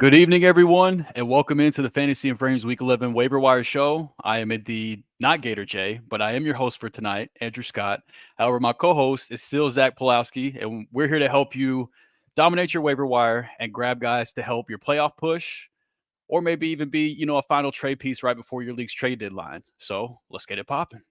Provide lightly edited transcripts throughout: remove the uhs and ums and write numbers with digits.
Good evening, everyone, and welcome into the Fantasy and Frames Week 11 Waiver Wire Show. I am indeed not Gator J, but I am your host for tonight, Andrew Scott. However, my co-host is still Zach Pellowski, and we're here to help you dominate your waiver wire and grab guys to help your playoff push, or maybe even be, a final trade piece right before your league's trade deadline. So let's get it popping.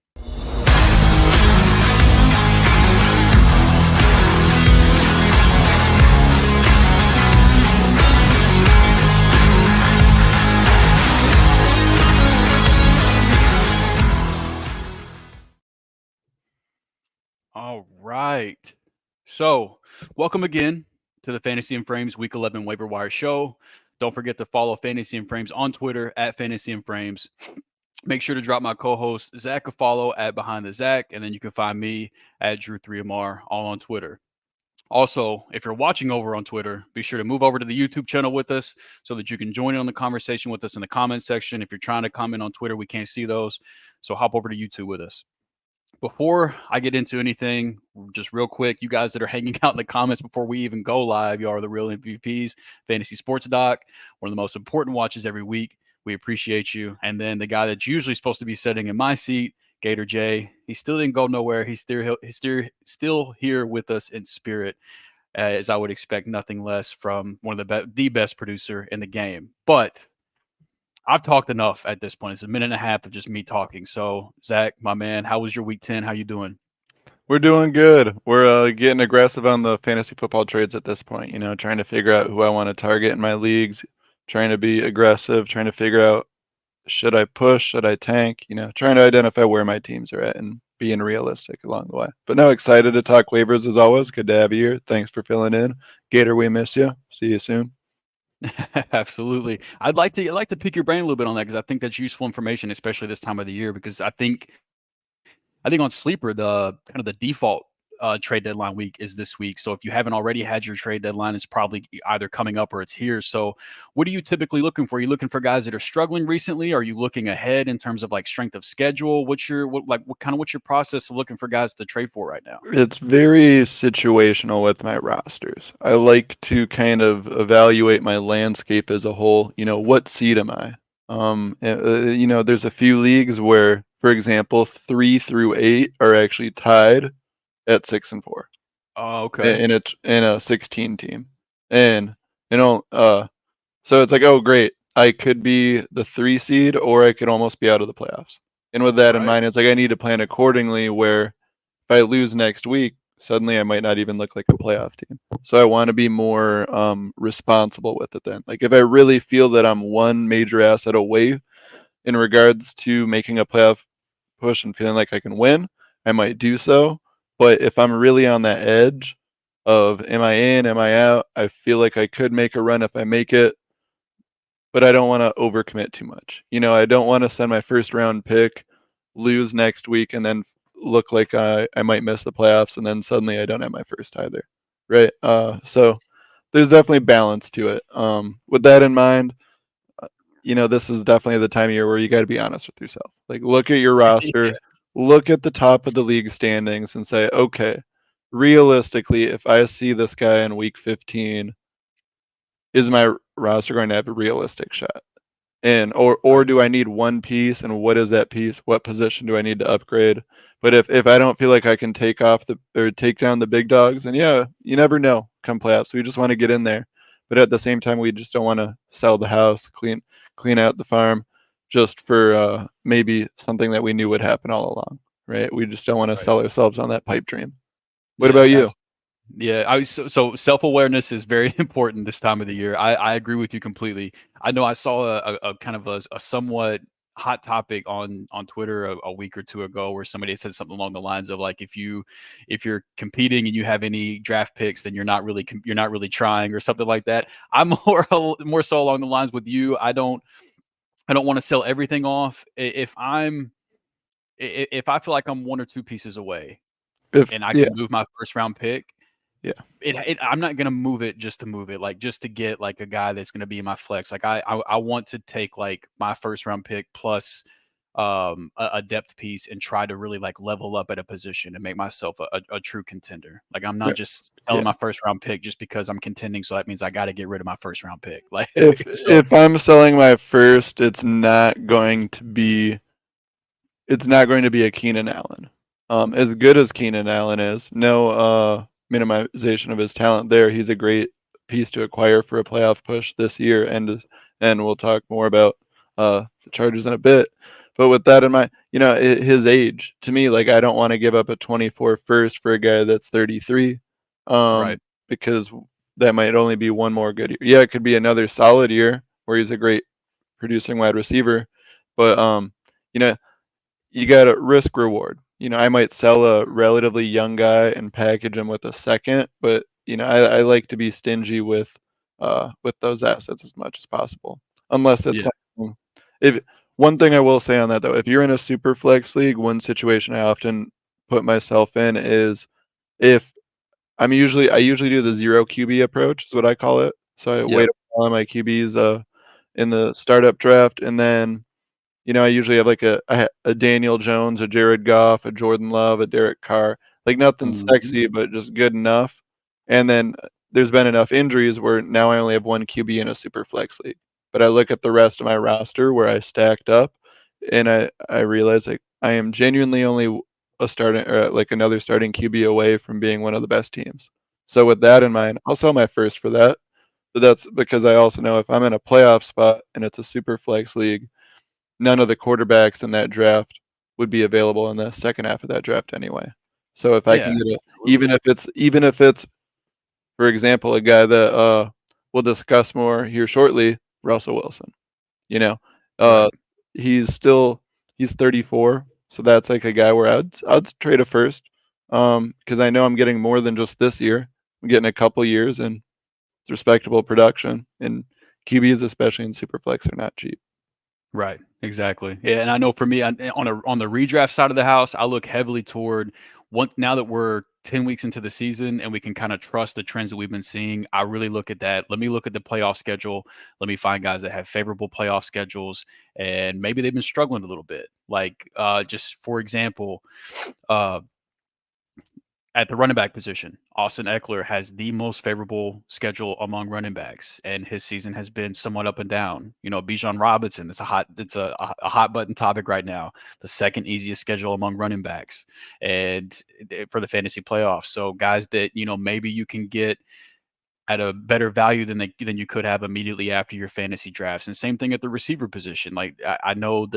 All right. So, welcome again to the Fantasy and Frames Week 11 Waiver Wire Show. Don't forget to follow Fantasy and Frames on Twitter at Fantasy and Frames. Make sure to drop my co-host Zach a follow at Behind the Zach, and then you can find me at Drew3MR, all on Twitter. Also, if you're watching over on Twitter, be sure to move over to the YouTube channel with us so that you can join in on the conversation with us in the comments section. If you're trying to comment on Twitter, we can't see those, so hop over to YouTube with us. Before I get into anything, just real quick, you guys that are hanging out in the comments before we even go live, you are the real MVPs. Fantasy Sports Doc, one of the most important watches every week. We appreciate you. And then the guy that's usually supposed to be sitting in my seat, Gator J, he still didn't go nowhere. He's still here with us in spirit, as I would expect nothing less from one of the best producer in the game. But I've talked enough at this point. It's a minute and a half of just me talking. So, Zach, my man, how was your week 10? How you doing? We're doing good. We're getting aggressive on the fantasy football trades at this point, trying to figure out who I want to target in my leagues, trying to be aggressive, trying to figure out should I push, should I tank, trying to identify where my teams are at and being realistic along the way. But no, excited to talk waivers as always. Good to have you here. Thanks for filling in. Gator, we miss you. See you soon. Absolutely. I'd like to pick your brain a little bit on that because I think that's useful information, especially this time of the year. Because I think on Sleeper, the kind of the default trade deadline week is this week. So if you haven't already had your trade deadline, it's probably either coming up or it's here. So what are you typically looking for? Are you looking for guys that are struggling recently? Are you looking ahead in terms of like strength of schedule? What's your process of looking for guys to trade for right now? It's very situational with my rosters. I like to kind of evaluate my landscape as a whole. What seed am I? There's a few leagues where, for example, 3 through 8 are actually tied at 6 and 4. Oh, okay. In a 16 team, and so it's like, oh great, I could be the 3 seed, or I could almost be out of the playoffs. And with that in mind, it's like I need to plan accordingly. Where if I lose next week, suddenly I might not even look like a playoff team. So I want to be more responsible with it then. Like if I really feel that I'm one major asset away in regards to making a playoff push and feeling like I can win, I might do so. But if I'm really on that edge of am I in, am I out, I feel like I could make a run if I make it, but I don't want to overcommit too much. I don't want to send my first round pick, lose next week, and then look like I might miss the playoffs, and then suddenly I don't have my first either, right? So there's definitely balance to it. With that in mind, this is definitely the time of year where you got to be honest with yourself. Like, look at your roster, look at the top of the league standings, and say, okay, realistically, if I see this guy in week 15, is my roster going to have a realistic shot? And or do I need one piece, and what is that piece? What position do I need to upgrade? But if I don't feel like I can take down the big dogs, and yeah, you never know come playoffs. So we just want to get in there. But at the same time, we just don't want to sell the house, clean out the farm just for maybe something that we knew would happen all along, right? We just don't want to sell ourselves on that pipe dream. What about you? Yeah, so self-awareness is very important this time of the year. I agree with you completely. I know I saw a kind of a somewhat hot topic on Twitter a week or two ago where somebody said something along the lines of like if you're competing and you have any draft picks, then you're not really trying, or something like that. I'm more so along the lines with you. I don't want to sell everything off. If I feel like I'm one or two pieces away and I can move my first round pick, I'm not gonna move it just to move it, like just to get like a guy that's gonna be in my flex. Like I want to take like my first round pick plus a depth piece and try to really like level up at a position and make myself a true contender. Like I'm not just selling my first round pick just because I'm contending. So that means I got to get rid of my first round pick. Like if I'm selling my first, it's not going to be a Keenan Allen. As good as Keenan Allen is, no minimization of his talent there. He's a great piece to acquire for a playoff push this year, and we'll talk more about the Chargers in a bit. But with that in mind, his age, to me, like I don't want to give up a 24 first for a guy that's 33, right. because that might only be one more good year. Yeah, it could be another solid year where he's a great producing wide receiver, but you got a risk reward. I might sell a relatively young guy and package him with a second, but I like to be stingy with those assets as much as possible, unless it's something. If one thing I will say on that though, if you're in a super flex league, one situation I often put myself in is if I usually do the 0 QB approach is what I call it. So I wait on my QBs in the startup draft, and then I usually have like a Daniel Jones, a Jared Goff, a Jordan Love, a Derek Carr, like nothing sexy, but just good enough. And then there's been enough injuries where now I only have one QB in a super flex league. But I look at the rest of my roster where I stacked up, and I realize like I am genuinely only a starting or like another starting QB away from being one of the best teams. So with that in mind, I'll sell my first for that. But that's because I also know if I'm in a playoff spot and it's a super flex league, none of the quarterbacks in that draft would be available in the second half of that draft anyway. So if I can get even if it's, for example, a guy that we'll discuss more here shortly, Russell Wilson. Right. He's 34, so that's like a guy where I'd trade a first, because I know I'm getting more than just this year. I'm getting a couple years and it's respectable production, and QBs, especially in Superflex, are not cheap. Right. Exactly. Yeah, and I know for me on the redraft side of the house, I look heavily toward now that we're 10 weeks into the season and we can kind of trust the trends that we've been seeing. I really look at that. Let me look at the playoff schedule. Let me find guys that have favorable playoff schedules and maybe they've been struggling a little bit. Like just for example, uh at the running back position, Austin Eckler has the most favorable schedule among running backs, and his season has been somewhat up and down. Bijan Robinson, it's a hot button topic right now. The second easiest schedule among running backs, and for the fantasy playoffs. So guys that maybe you can get at a better value than you could have immediately after your fantasy drafts. And same thing at the receiver position. Like I know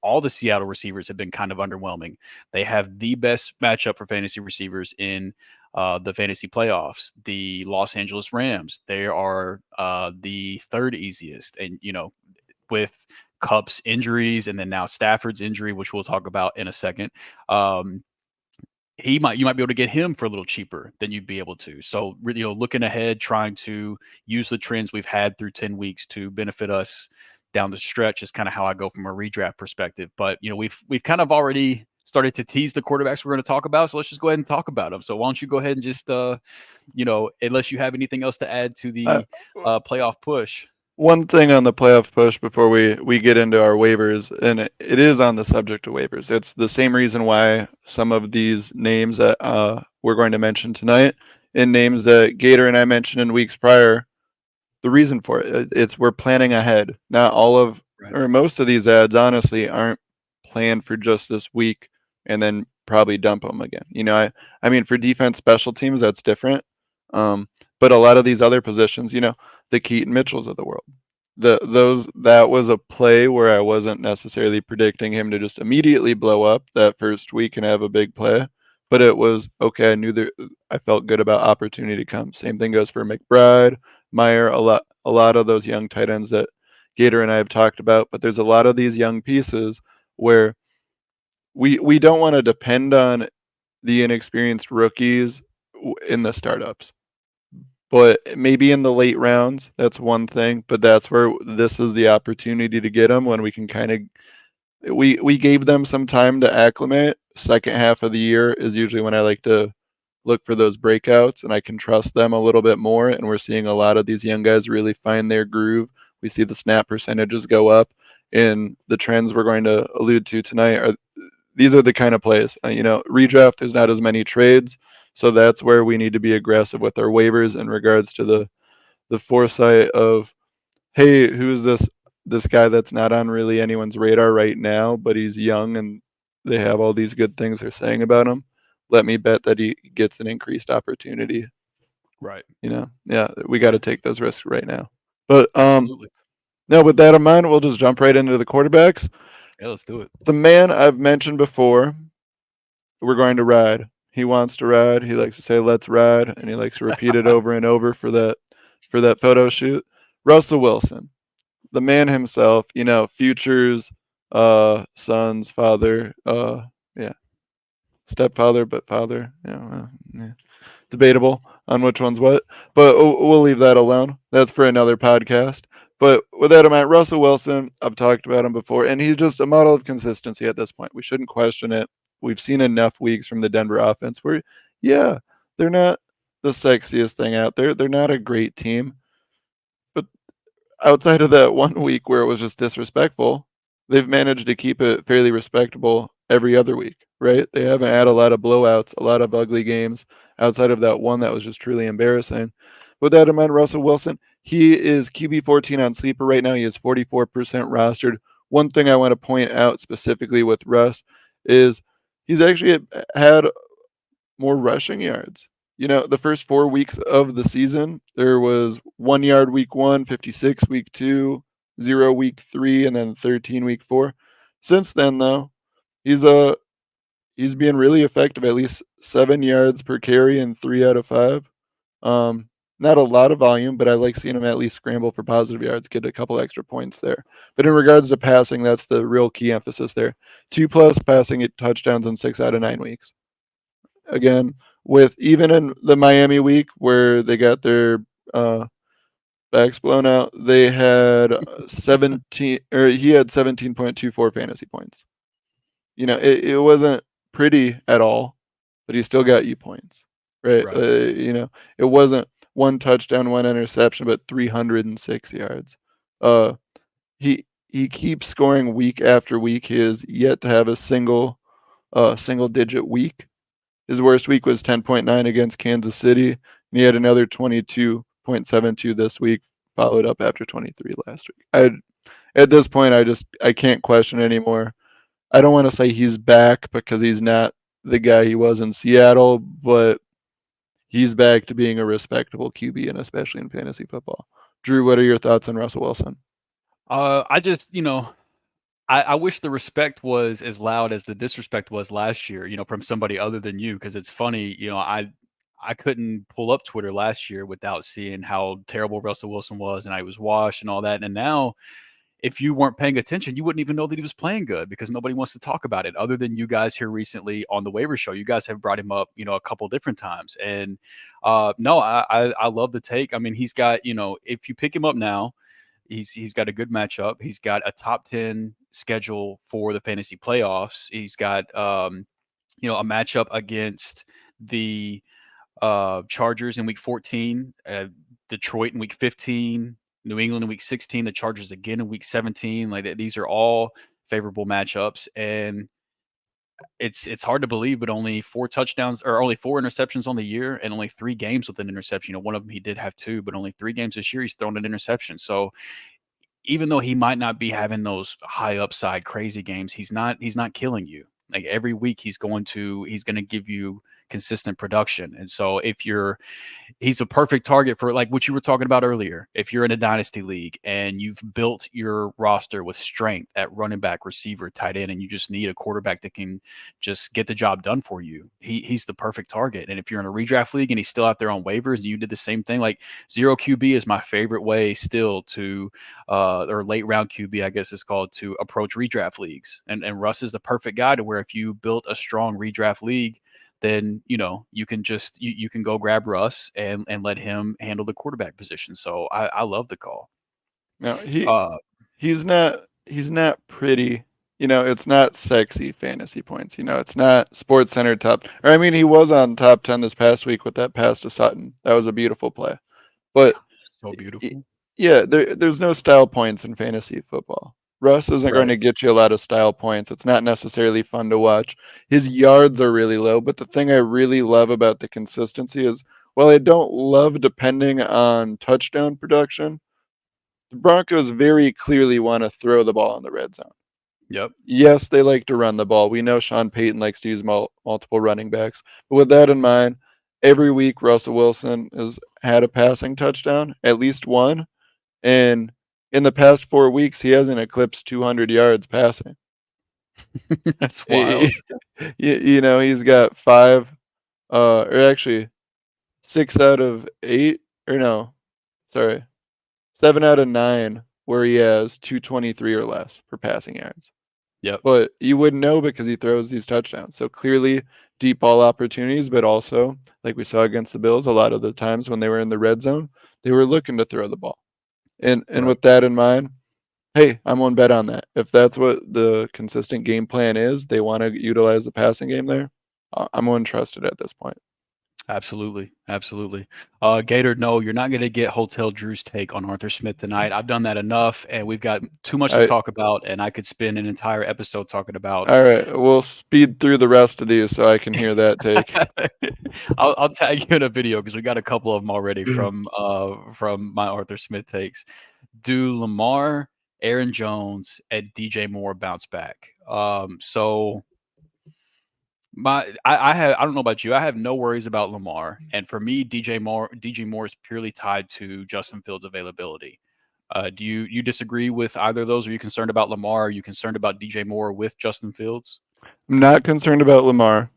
all the Seattle receivers have been kind of underwhelming. They have the best matchup for fantasy receivers in the fantasy playoffs. The Los Angeles Rams, they are the third easiest. And, with Kupp's injuries and then now Stafford's injury, which we'll talk about in a second, you might be able to get him for a little cheaper than you'd be able to. So, looking ahead, trying to use the trends we've had through 10 weeks to benefit us down the stretch is kind of how I go from a redraft perspective. But we've kind of already started to tease the quarterbacks we're going to talk about, so let's just go ahead and talk about them. So why don't you go ahead and just unless you have anything else to add to the playoff push. One thing on the playoff push before we get into our waivers, and it is on the subject of waivers. It's the same reason why some of these names that we're going to mention tonight and names that Gator and I mentioned in weeks prior, the reason for it's we're planning ahead. Not all of or most of these ads honestly aren't planned for just this week and then probably dump them again. I mean for defense special teams that's different. But a lot of these other positions, the Keaton Mitchells of the world, that was a play where I wasn't necessarily predicting him to just immediately blow up that first week and have a big play, but it was okay. I knew that I felt good about opportunity to come. Same thing goes for McBride, Meyer, a lot of those young tight ends that Gator and I have talked about. But there's a lot of these young pieces where we don't want to depend on the inexperienced rookies in the startups. But maybe in the late rounds, that's one thing. But that's where this is the opportunity to get them when we can kind of we gave them some time to acclimate. Second half of the year is usually when I like to look for those breakouts, and I can trust them a little bit more. And we're seeing a lot of these young guys really find their groove. We see the snap percentages go up, And the trends we're going to allude to tonight are these are the kind of plays. Redraft, there's not as many trades, so that's where we need to be aggressive with our waivers in regards to the foresight of, hey, who's this guy that's not on really anyone's radar right now, but he's young and they have all these good things they're saying about him. Let me bet that he gets an increased opportunity. Right. Yeah, we got to take those risks right now. But Absolutely. no, with that in mind, we'll just jump right into the quarterbacks. Yeah, let's do it. The man I've mentioned before, we're going to ride. He wants to ride. He likes to say "Let's ride," and he likes to repeat it over and over for that photo shoot. Russell Wilson, the man himself. Futures, son's father. Yeah, stepfather, but father. Yeah. Debatable on which one's what, but we'll leave that alone. That's for another podcast. But with that in mind, Russell Wilson, I've talked about him before, and he's just a model of consistency at this point. We shouldn't question it. We've seen enough weeks from the Denver offense where, yeah, they're not the sexiest thing out there. They're not a great team. But outside of that one week where it was just disrespectful, they've managed to keep it fairly respectable every other week, right? They haven't had a lot of blowouts, a lot of ugly games outside of that one that was just truly embarrassing. With that in mind, Russell Wilson, he is QB 14 on Sleeper right now. He is 44% rostered. One thing I want to point out specifically with Russ is he's actually had more rushing yards. The first 4 weeks of the season, there was 1 yard week 1, 56 week 2, 0 week 3, and then 13 week 4. Since then, though, he's being really effective, at least 7 yards per carry in 3 out of 5. Not a lot of volume, but I like seeing him at least scramble for positive yards, get a couple extra points there. But in regards to passing, that's the real key emphasis there. 2+ passing touchdowns in 6 out of 9 weeks. Again, with even in the Miami week where they got their backs blown out, they had 17, or he had 17.24 fantasy points. It wasn't pretty at all, but he still got you points, right? Right. It wasn't 1 touchdown, 1 interception, but 306 yards. He keeps scoring week after week. He has yet to have a single digit week. His worst week was 10.9 against Kansas City, and he had another 22.72 this week, followed up after 23 last week. At this point, I can't question anymore. I don't want to say he's back because he's not the guy he was in Seattle, but he's back to being a respectable QB, and especially in fantasy football. Drew, what are your thoughts on Russell Wilson? I just, I wish the respect was as loud as the disrespect was last year, from somebody other than you, because it's funny, I couldn't pull up Twitter last year without seeing how terrible Russell Wilson was, and I was washed and all that. And now, if you weren't paying attention, you wouldn't even know that he was playing good because nobody wants to talk about it other than you guys here recently on the waiver show. You guys have brought him up, a couple different times. And no, I love the take. I mean, he's got, if you pick him up now, he's got a good matchup. He's got a top 10 schedule for the fantasy playoffs. He's got a matchup against the Chargers in week 14, Detroit in week 15, New England in week 16, the Chargers again in week 17. Like these are all favorable matchups, and it's hard to believe, but only 4 touchdowns or only 4 interceptions on the year, and only 3 games with an interception. One of them he did have 2, but only 3 games this year he's thrown an interception. So even though he might not be having those high upside crazy games, he's not killing you. Like every week he's going to give you consistent production. And so he's a perfect target for like what you were talking about earlier. If you're in a dynasty league and you've built your roster with strength at running back, receiver, tight end, and you just need a quarterback that can just get the job done for you, he's the perfect target. And if you're in a redraft league and he's still out there on waivers and you did the same thing, like zero QB is my favorite way still to or late round QB, I guess it's called, to approach redraft leagues. And Russ is the perfect guy to where if you built a strong redraft league, then you can just you can go grab Russ and let him handle the quarterback position. So I love the call. No, he's not pretty. It's not sexy fantasy points. It's not Sports Center top. Or I mean, he was on top 10 this past week with that pass to Sutton. That was a beautiful play. But So beautiful. yeah, there's no style points in fantasy football. Russ isn't going Right. to get you a lot of style points. It's not necessarily fun to watch. His yards are really low, but the thing I really love about the consistency is, while I don't love depending on touchdown production, the Broncos very clearly want to throw the ball in the red zone. Yep. Yes, they like to run the ball. We know Sean Payton likes to use multiple running backs. But with that in mind, every week Russell Wilson has had a passing touchdown, at least one. And in the past 4 weeks, he hasn't eclipsed 200 yards passing. That's wild. He's got five, or actually 6 out of 8, or no, sorry, 7 out of 9 where he has 223 or less for passing yards. Yep. But you wouldn't know because he throws these touchdowns. So clearly deep ball opportunities, but also, like we saw against the Bills, a lot of the times when they were in the red zone, they were looking to throw the ball. And Right. with that in mind, hey, I'm on bet on that. If that's what the consistent game plan is, they want to utilize the passing game there, I'm uninterested at this point. Absolutely. Absolutely. Gator, no, you're not going to get Hotel Drew's take on Arthur Smith tonight. I've done that enough, and we've got too much to talk about, and I could spend an entire episode talking about. All right, we'll speed through the rest of these so I can hear that take. I'll tag you in a video because we got a couple of them already from my Arthur Smith takes. Do Lamar, Aaron Jones, and DJ Moore bounce back? So I don't know about you. I have no worries about Lamar, and for me, DJ Moore is purely tied to Justin Fields' availability. Do you disagree with either of those? Are you concerned about Lamar? Are you concerned about DJ Moore with Justin Fields? I'm not concerned about Lamar.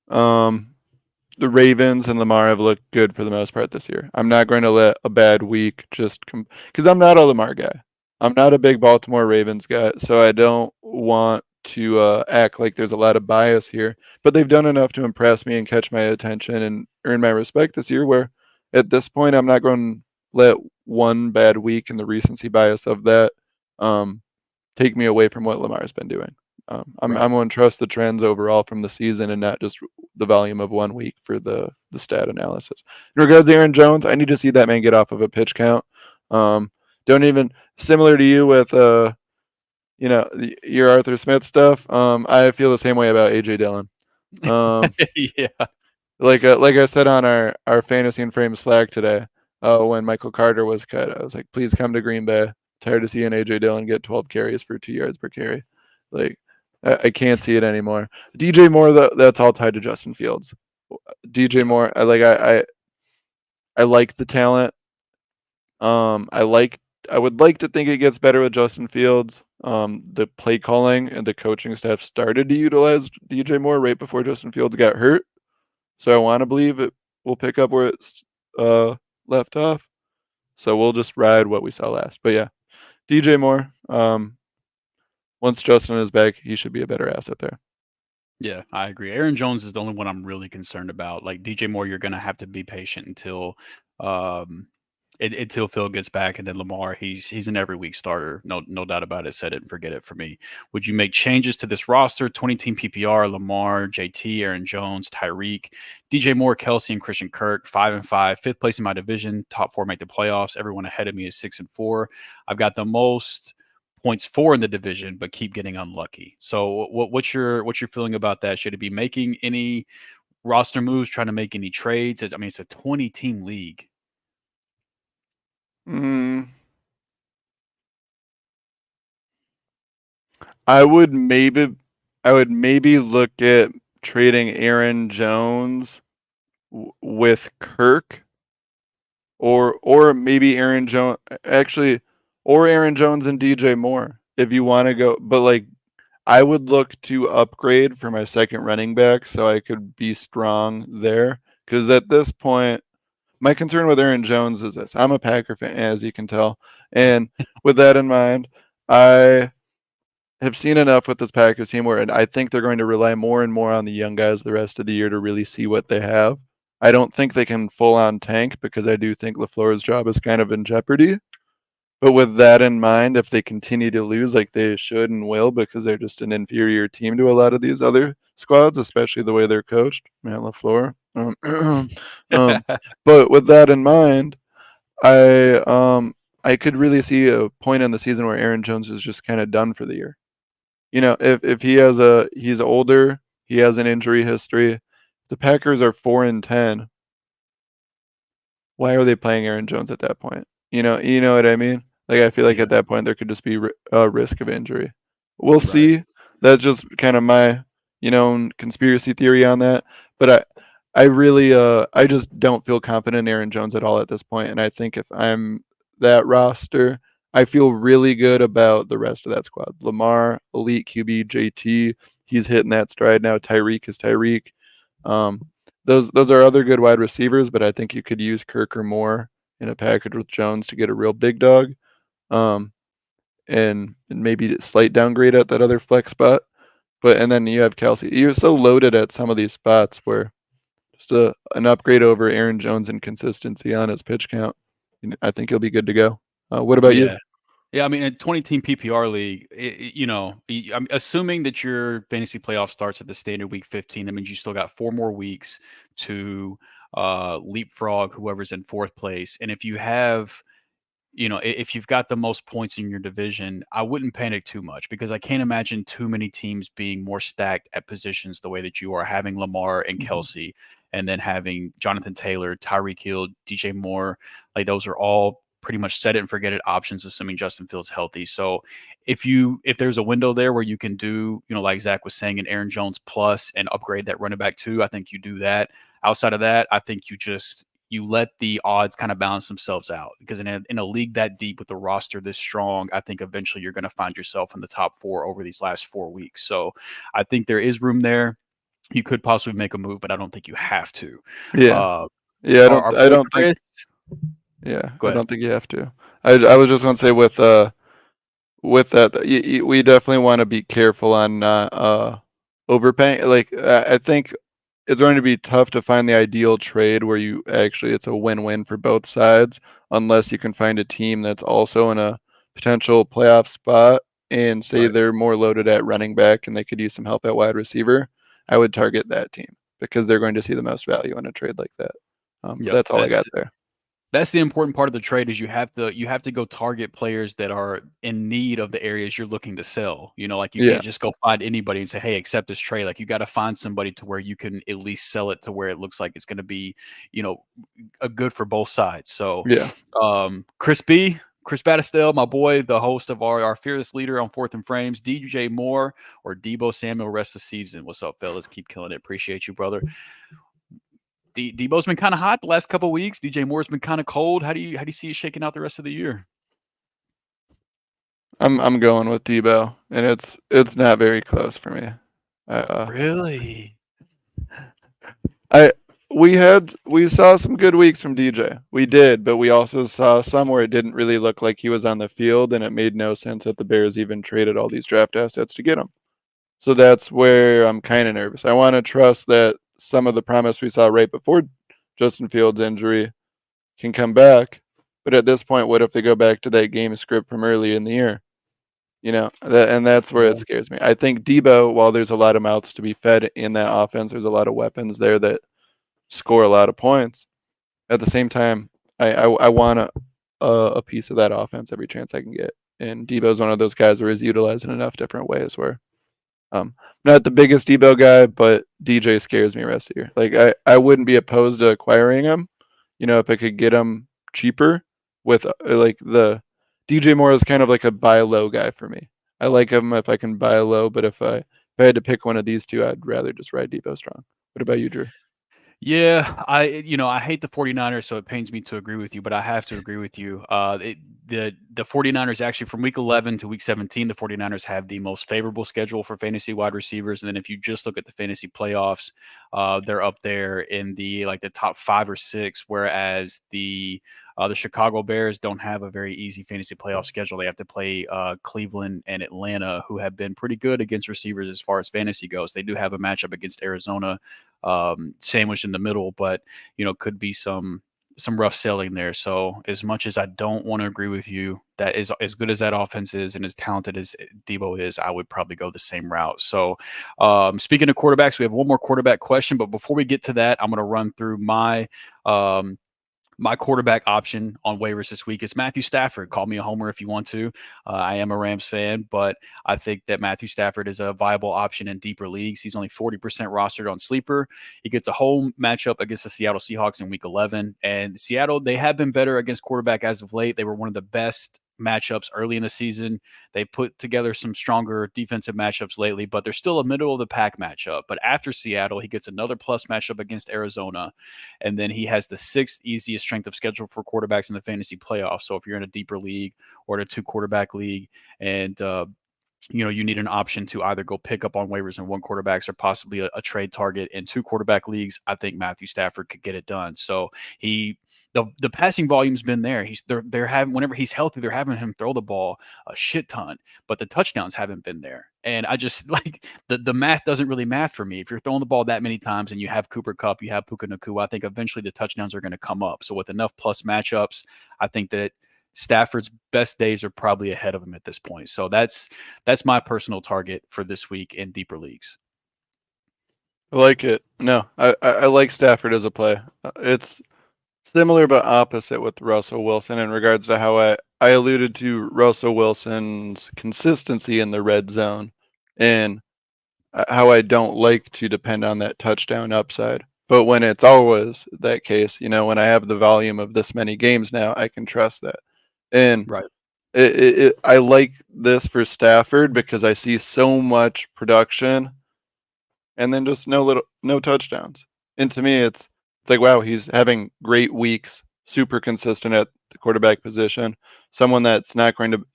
The Ravens and Lamar have looked good for the most part this year. I'm not going to let a bad week just because I'm not a Lamar guy. I'm not a big Baltimore Ravens guy, so I don't want to act like there's a lot of bias here. But they've done enough to impress me and catch my attention and earn my respect this year, where at this point I'm not going to let one bad week and the recency bias of that take me away from what Lamar's been doing. I'm going to trust the trends overall from the season and not just the volume of 1 week for the stat analysis. In regards to Aaron Jones, I need to see that man get off of a pitch count. Don't even, similar to you with your Arthur Smith stuff. I feel the same way about AJ Dillon. Yeah. Like I said on our Fantasy and Frame Slack today, when Michael Carter was cut, I was like, please come to Green Bay. Tired of seeing AJ Dillon get 12 carries for 2 yards per carry. Like, I can't see it anymore. DJ Moore, that's all tied to Justin Fields. DJ Moore, I like the talent. I would like to think it gets better with Justin Fields. The play calling and the coaching staff started to utilize DJ Moore right before Justin Fields got hurt. So I want to believe it will pick up where it's left off. So we'll just ride what we saw last. But yeah, DJ Moore, once Justin is back, he should be a better asset there. Yeah, I agree. Aaron Jones is the only one I'm really concerned about. Like DJ Moore, you're going to have to be patient until Phil gets back, and then Lamar, he's an every week starter. No doubt about it. Set it and forget it for me. Would you make changes to this roster? 20-team PPR: Lamar, JT, Aaron Jones, Tyreek, DJ Moore, Kelsey, and Christian Kirk. 5-5, fifth place in my division. Top 4 make the playoffs. Everyone ahead of me is 6-4. I've got the most points for in the division, but keep getting unlucky. So what's your feeling about that? Should it be making any roster moves, trying to make any trades? It's a 20-team league. I would maybe look at trading Aaron Jones with Kirk, or maybe Aaron Jones or Aaron Jones and DJ Moore if you want to go. But like, I would look to upgrade for my second running back so I could be strong there. Because at this point, my concern with Aaron Jones is this. I'm a Packer fan, as you can tell. And with that in mind, I have seen enough with this Packers team where I think they're going to rely more and more on the young guys the rest of the year to really see what they have. I don't think they can full on tank because I do think LaFleur's job is kind of in jeopardy. But with that in mind, if they continue to lose like they should and will because they're just an inferior team to a lot of these other squads, especially the way they're coached, Matt LaFleur. But with that in mind, I I could really see a point in the season where Aaron Jones is just kind of done for the year. If he's older, he has an injury history. The Packers are 4-10. Why are they playing Aaron Jones at that point? You know what I mean? Like I feel like at that point there could just be a risk of injury. We'll see. That's just kind of my conspiracy theory on that. But I really I just don't feel confident in Aaron Jones at all at this point. And I think if I'm that roster, I feel really good about the rest of that squad. Lamar, elite QB, JT, he's hitting that stride now. Tyreek is Tyreek. Those are other good wide receivers, but I think you could use Kirk or Moore in a package with Jones to get a real big dog. And maybe a slight downgrade at that other flex spot. And then you have Kelsey. You're so loaded at some of these spots where just an upgrade over Aaron Jones and consistency on his pitch count. I think he'll be good to go. What about you? Yeah, I mean, in 20-team PPR league, I'm assuming that your fantasy playoff starts at the standard week 15. That means you still got 4 more weeks to leapfrog whoever's in 4th place. And if you have, if you've got the most points in your division, I wouldn't panic too much because I can't imagine too many teams being more stacked at positions the way that you are, having Lamar and Kelsey, and then having Jonathan Taylor, Tyreek Hill, DJ Moore. Like those are all pretty much set it and forget it options, assuming Justin Fields healthy. So if there's a window there where you can do, like Zach was saying, an Aaron Jones plus and upgrade that running back too, I think you do that. Outside of that, I think you let the odds kind of balance themselves out, because in a league that deep with a roster this strong, I think eventually you're going to find yourself in the top 4 over these last 4 weeks. So I think there is room there. You could possibly make a move, but I don't think you have to. Yeah. I don't think. Yeah, I don't think you have to. I was just going to say with that, we definitely want to be careful on not overpaying. Like I think it's going to be tough to find the ideal trade where it's a win-win for both sides, unless you can find a team that's also in a potential playoff spot and say they're more loaded at running back and they could use some help at wide receiver. I would target that team because they're going to see the most value in a trade like that. That's all I got there. That's the important part of the trade, is you have to go target players that are in need of the areas you're looking to sell. Like you can't just go find anybody and say, hey, accept this trade. Like you got to find somebody to where you can at least sell it to where it looks like it's going to be, a good for both sides. So Chris Battistell, my boy, the host of our fearless leader on 4th and Frames, DJ Moore or Deebo Samuel rest of the season. What's up, fellas? Keep killing it. Appreciate you, brother. Deebo's been kind of hot the last couple of weeks. DJ Moore's been kind of cold. How do you see it shaking out the rest of the year? I'm going with Deebo, and it's not very close for me. Really? We saw some good weeks from DJ. We did, but we also saw some where it didn't really look like he was on the field, and it made no sense that the Bears even traded all these draft assets to get him. So that's where I'm kind of nervous. I want to trust that some of the promise we saw right before Justin Fields' injury can come back. But at this point, what if they go back to that game script from early in the year? That's where it scares me. I think Deebo, while there's a lot of mouths to be fed in that offense, there's a lot of weapons there that score a lot of points. At the same time, I want a piece of that offense every chance I can get. And Deebo's one of those guys where he's utilized in enough different ways where not the biggest Deebo guy, but DJ scares me rest of the year. Like I wouldn't be opposed to acquiring him, if I could get him cheaper with like the DJ Moore is kind of like a buy low guy for me. I like him if I can buy low, but if I had to pick one of these two, I'd rather just ride Deebo strong. What about you, Drew? Yeah, I hate the 49ers, so it pains me to agree with you, but I have to agree with you. The 49ers, actually, from week 11 to week 17, the 49ers have the most favorable schedule for fantasy wide receivers. And then if you just look at the fantasy playoffs, they're up there in the top 5 or 6, whereas the Chicago Bears don't have a very easy fantasy playoff schedule. They have to play Cleveland and Atlanta, who have been pretty good against receivers as far as fantasy goes. They do have a matchup against Arizona, sandwiched in the middle, but could be some rough selling there. So as much as I don't want to agree with you, that is as good as that offense is and as talented as Deebo is, I would probably go the same route. So speaking of quarterbacks, we have one more quarterback question, but before we get to that, I'm going to run through my My quarterback option on waivers this week is Matthew Stafford. Call me a homer if you want to. I am a Rams fan, but I think that Matthew Stafford is a viable option in deeper leagues. He's only 40% rostered on Sleeper. He gets a home matchup against the Seattle Seahawks in Week 11. And Seattle, they have been better against quarterback as of late. They were one of the best matchups early in the season. They put together some stronger defensive matchups lately, but they're still a middle of the pack matchup. But after Seattle, he gets another plus matchup against Arizona. And then he has the sixth easiest strength of schedule for quarterbacks in the fantasy playoffs. So if you're in a deeper league or in a 2 quarterback league and you need an option to either go pick up on waivers in 1 quarterbacks or possibly a trade target in 2 quarterback leagues, I think Matthew Stafford could get it done. So the passing volume's been there. They're having, whenever he's healthy, they're having him throw the ball a shit ton, but the touchdowns haven't been there. And I just like the math doesn't really math for me. If you're throwing the ball that many times and you have Cooper Kupp, you have Puka Nakua, I think eventually the touchdowns are going to come up. So with enough plus matchups, I think that Stafford's best days are probably ahead of him at this point. So that's my personal target for this week in deeper leagues. I like it. No, I like Stafford as a play. It's similar but opposite with Russell Wilson in regards to how I alluded to Russell Wilson's consistency in the red zone and how I don't like to depend on that touchdown upside. But when it's always that case, when I have the volume of this many games now, I can trust that. And right. I like this for Stafford because I see so much production and then just no touchdowns. And to me, it's like, wow, he's having great weeks, super consistent at the quarterback position. Someone that's not going to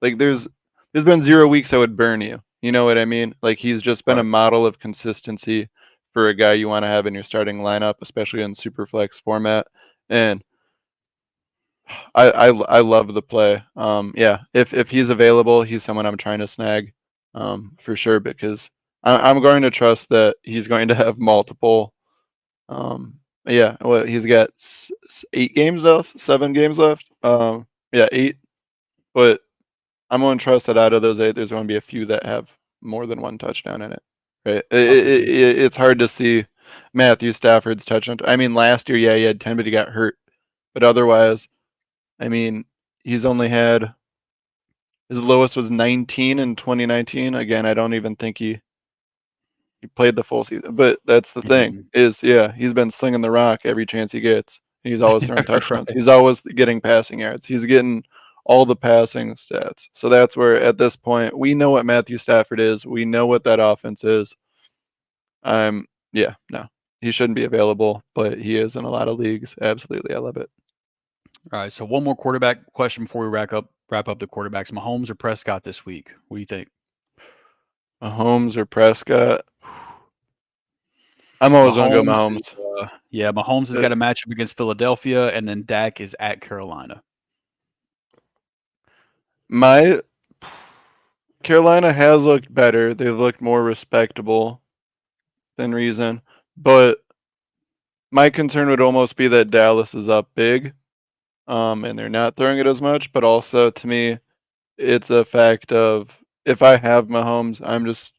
like there's been 0 weeks that would burn you. You know what I mean? Like he's just been a model of consistency for a guy you want to have in your starting lineup, especially in super flex format. And I love the play. Yeah, if he's available, he's someone I'm trying to snag, for sure because I'm going to trust that he's going to have multiple. Yeah, well, he's got 8 games left, 7 games left. Yeah, 8. But I'm going to trust that out of those 8, there's going to be a few that have more than 1 touchdown in it. Right? It's hard to see Matthew Stafford's touchdown. I mean, last year, yeah, he had 10, but he got hurt. But otherwise, I mean, he's only had his lowest was 19 in 2019. Again, I don't even think he played the full season. But that's the thing is, yeah, he's been slinging the rock every chance he gets. He's always throwing touchdowns. Right. He's always getting passing yards. He's getting all the passing stats. So that's where at this point we know what Matthew Stafford is. We know what that offense is. Yeah, no, he shouldn't be available, but he is in a lot of leagues. Absolutely, I love it. All right, so one more quarterback question before we wrap up the quarterbacks. Mahomes or Prescott this week? What do you think? Mahomes or Prescott? I'm always going to go Mahomes. Yeah, Mahomes has got a matchup against Philadelphia, and then Dak is at Carolina. Carolina has looked better. They've looked more respectable than reason. But my concern would almost be that Dallas is up big. And they're not throwing it as much, but also to me, it's a fact of if I have Mahomes, I'm just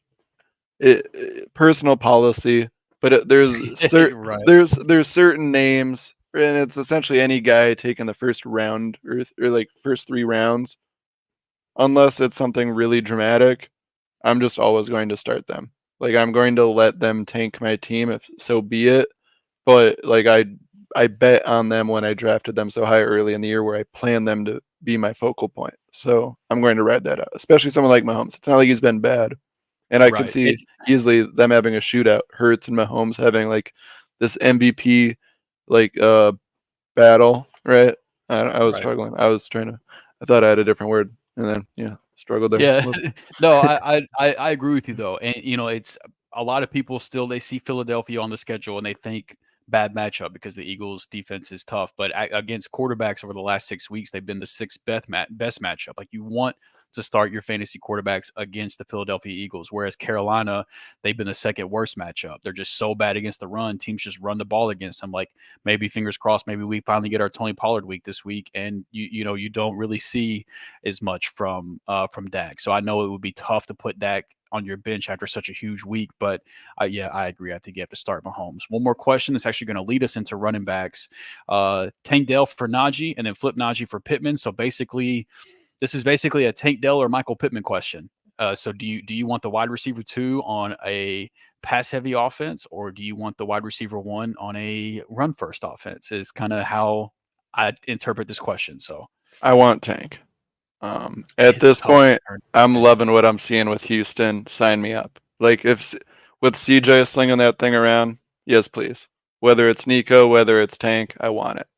personal policy. But there's there's certain names, and it's essentially any guy taking the first round or like first 3 rounds, unless it's something really dramatic. I'm just always going to start them. Like I'm going to let them tank my team if so be it. But like I bet on them when I drafted them so high early in the year where I planned them to be my focal point. So I'm going to ride that out, especially someone like Mahomes. It's not like he's been bad. And I could see easily them having a shootout, Hurts and Mahomes having like this MVP like battle, right? I was struggling. I thought I had a different word and then struggled there. Yeah. No, I agree with you though. And it's a lot of people still they see Philadelphia on the schedule and they think bad matchup because the Eagles defense is tough, but against quarterbacks over the last 6 weeks, they've been the 6th best matchup. Like you want to start your fantasy quarterbacks against the Philadelphia Eagles, whereas Carolina, they've been the 2nd worst matchup. They're just so bad against the run. Teams just run the ball against them. Like maybe fingers crossed, maybe we finally get our Tony Pollard week this week, and you don't really see as much from Dak. So I know it would be tough to put Dak on your bench after such a huge week. But yeah, I agree. I think you have to start Mahomes. One more question that's actually going to lead us into running backs. Tank Dell for Najee, and then flip Najee for Pittman. So basically, this is basically a Tank Dell or Michael Pittman question. So do you want the wide receiver 2 on a pass heavy offense, or do you want the wide receiver 1 on a run first offense? Is kind of how I interpret this question. So I want Tank. At it's this tough. point, I'm loving what I'm seeing with Houston. Sign me up. Like if with CJ slinging that thing around, yes, please. Whether it's Nico, whether it's Tank, I want it.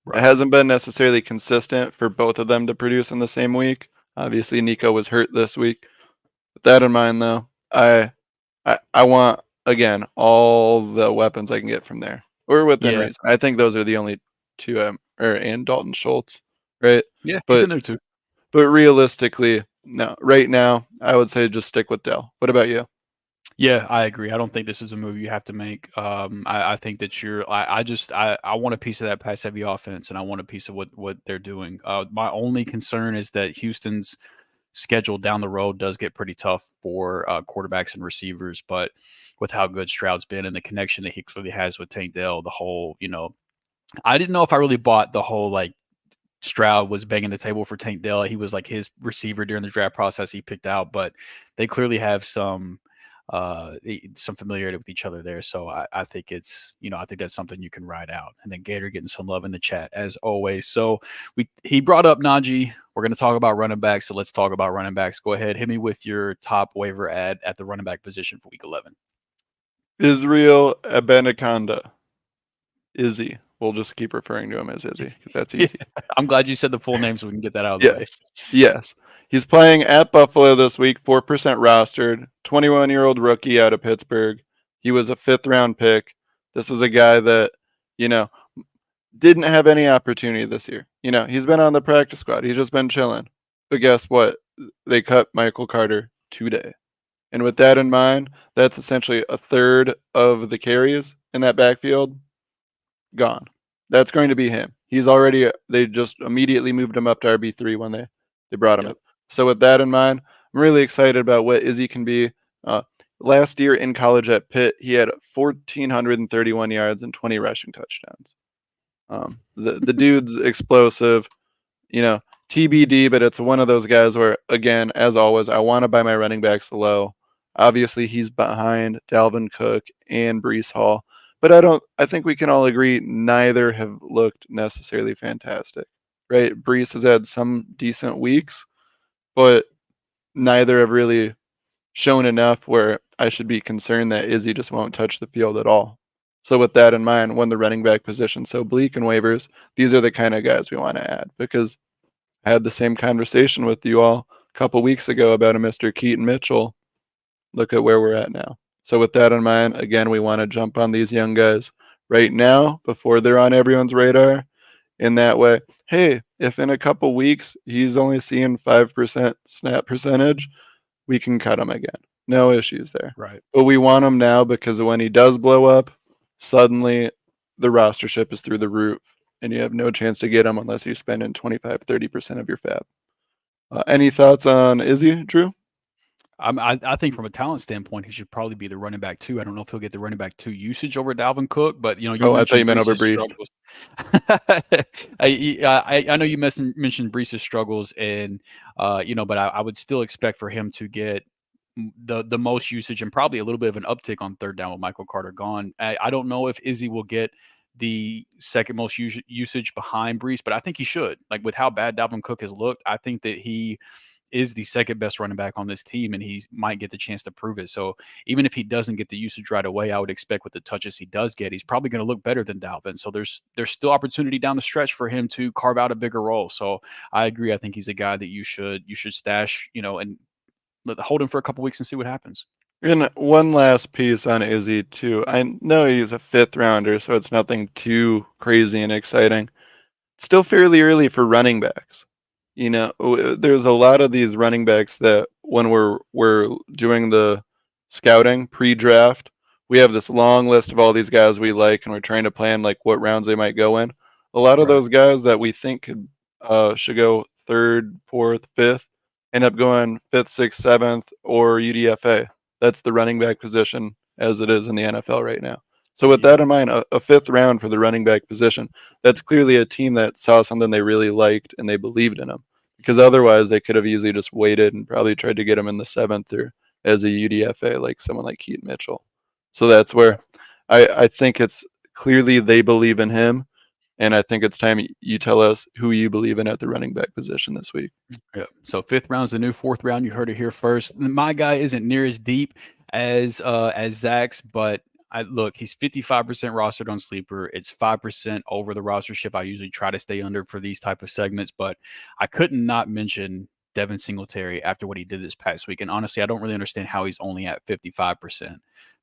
Right. It hasn't been necessarily consistent for both of them to produce in the same week. Obviously, Nico was hurt this week. With that in mind, though, I want again all the weapons I can get from there, or within reason. I think those are the only two. And Dalton Schultz, right? Yeah, but he's in there too. But realistically, no. Right now, I would say just stick with Dell. What about you? Yeah, I agree. I don't think this is a move you have to make. I think that I want a piece of that pass heavy offense, and I want a piece of what they're doing. My only concern is that Houston's schedule down the road does get pretty tough for quarterbacks and receivers, but with how good Stroud's been and the connection that he clearly has with Tank Dell, the whole, I didn't know if I really bought the whole like Stroud was banging the table for Tank Dell. He was like his receiver during the draft process he picked out, but they clearly have some familiarity with each other there. So I think it's, I think that's something you can ride out. And then Gator getting some love in the chat as always. So he brought up Najee. We're going to talk about running backs. So let's talk about running backs. Go ahead. Hit me with your top waiver ad at the running back position for week 11. Israel Abanikanda. Izzy. We'll just keep referring to him as Izzy because that's easy. Yeah, I'm glad you said the full name so we can get that out of the way. Yes. He's playing at Buffalo this week, 4% rostered, 21-year-old rookie out of Pittsburgh. He was a 5th-round pick. This was a guy that, didn't have any opportunity this year. He's been on the practice squad. He's just been chilling. But guess what? They cut Michael Carter today. And with that in mind, that's essentially a third of the carries in that backfield gone. That's going to be him. They just immediately moved him up to RB3 when they brought him up. So with that in mind, I'm really excited about what Izzy can be. Last year in college at Pitt, he had 1,431 yards and 20 rushing touchdowns. The dude's explosive, TBD, but it's one of those guys where, again, as always, I want to buy my running backs low. Obviously, he's behind Dalvin Cook and Breece Hall. But I think we can all agree neither have looked necessarily fantastic, right? Breece has had some decent weeks, but neither have really shown enough where I should be concerned that Izzy just won't touch the field at all. So with that in mind, when the running back position's so bleak in waivers, these are the kind of guys we want to add, because I had the same conversation with you all a couple weeks ago about a Mr. Keaton Mitchell. Look at where we're at now. So with that in mind, again, we want to jump on these young guys right now before they're on everyone's radar. In that way, hey, if in a couple weeks he's only seeing 5% snap percentage, we can cut him again. No issues there. Right. But we want him now because when he does blow up, suddenly the rostership is through the roof and you have no chance to get him unless you're spending 25-30% of your fab. Any thoughts on Izzy, Drew? I think from a talent standpoint, he should probably be the running back 2. I don't know if he'll get the running back 2 usage over Dalvin Cook, but I thought you meant over Breece. I know you mentioned Breece's struggles, and but I would still expect for him to get the most usage and probably a little bit of an uptick on third down with Michael Carter gone. I don't know if Izzy will get the second most usage behind Breece, but I think he should. Like with how bad Dalvin Cook has looked, I think that he is the second best running back on this team, and he might get the chance to prove it. So even if he doesn't get the usage right away, I would expect with the touches he does get, he's probably going to look better than Dalvin. So there's still opportunity down the stretch for him to carve out a bigger role. So I agree. I think he's a guy that you should stash, and hold him for a couple weeks and see what happens. And one last piece on Izzy too. I know he's a 5th rounder, so it's nothing too crazy and exciting. It's still fairly early for running backs. There's a lot of these running backs that when we're doing the scouting pre-draft, we have this long list of all these guys we like, and we're trying to plan like what rounds they might go in. A lot of those guys that we think should go 3rd, 4th, 5th end up going 5th, 6th, 7th, or UDFA. That's the running back position as it is in the NFL right now. So with that in mind, a 5th round for the running back position, that's clearly a team that saw something they really liked and they believed in him. Because otherwise they could have easily just waited and probably tried to get him in the 7th or as a UDFA, like someone like Keaton Mitchell. So that's where I think it's clearly they believe in him. And I think it's time you tell us who you believe in at the running back position this week. Yeah. So 5th round's the new 4th round. You heard it here first. My guy isn't near as deep as Zach's, but look, he's 55% rostered on Sleeper. It's 5% over the rostership. I usually try to stay under for these type of segments, but I couldn't not mention Devin Singletary after what he did this past week. And honestly, I don't really understand how he's only at 55%.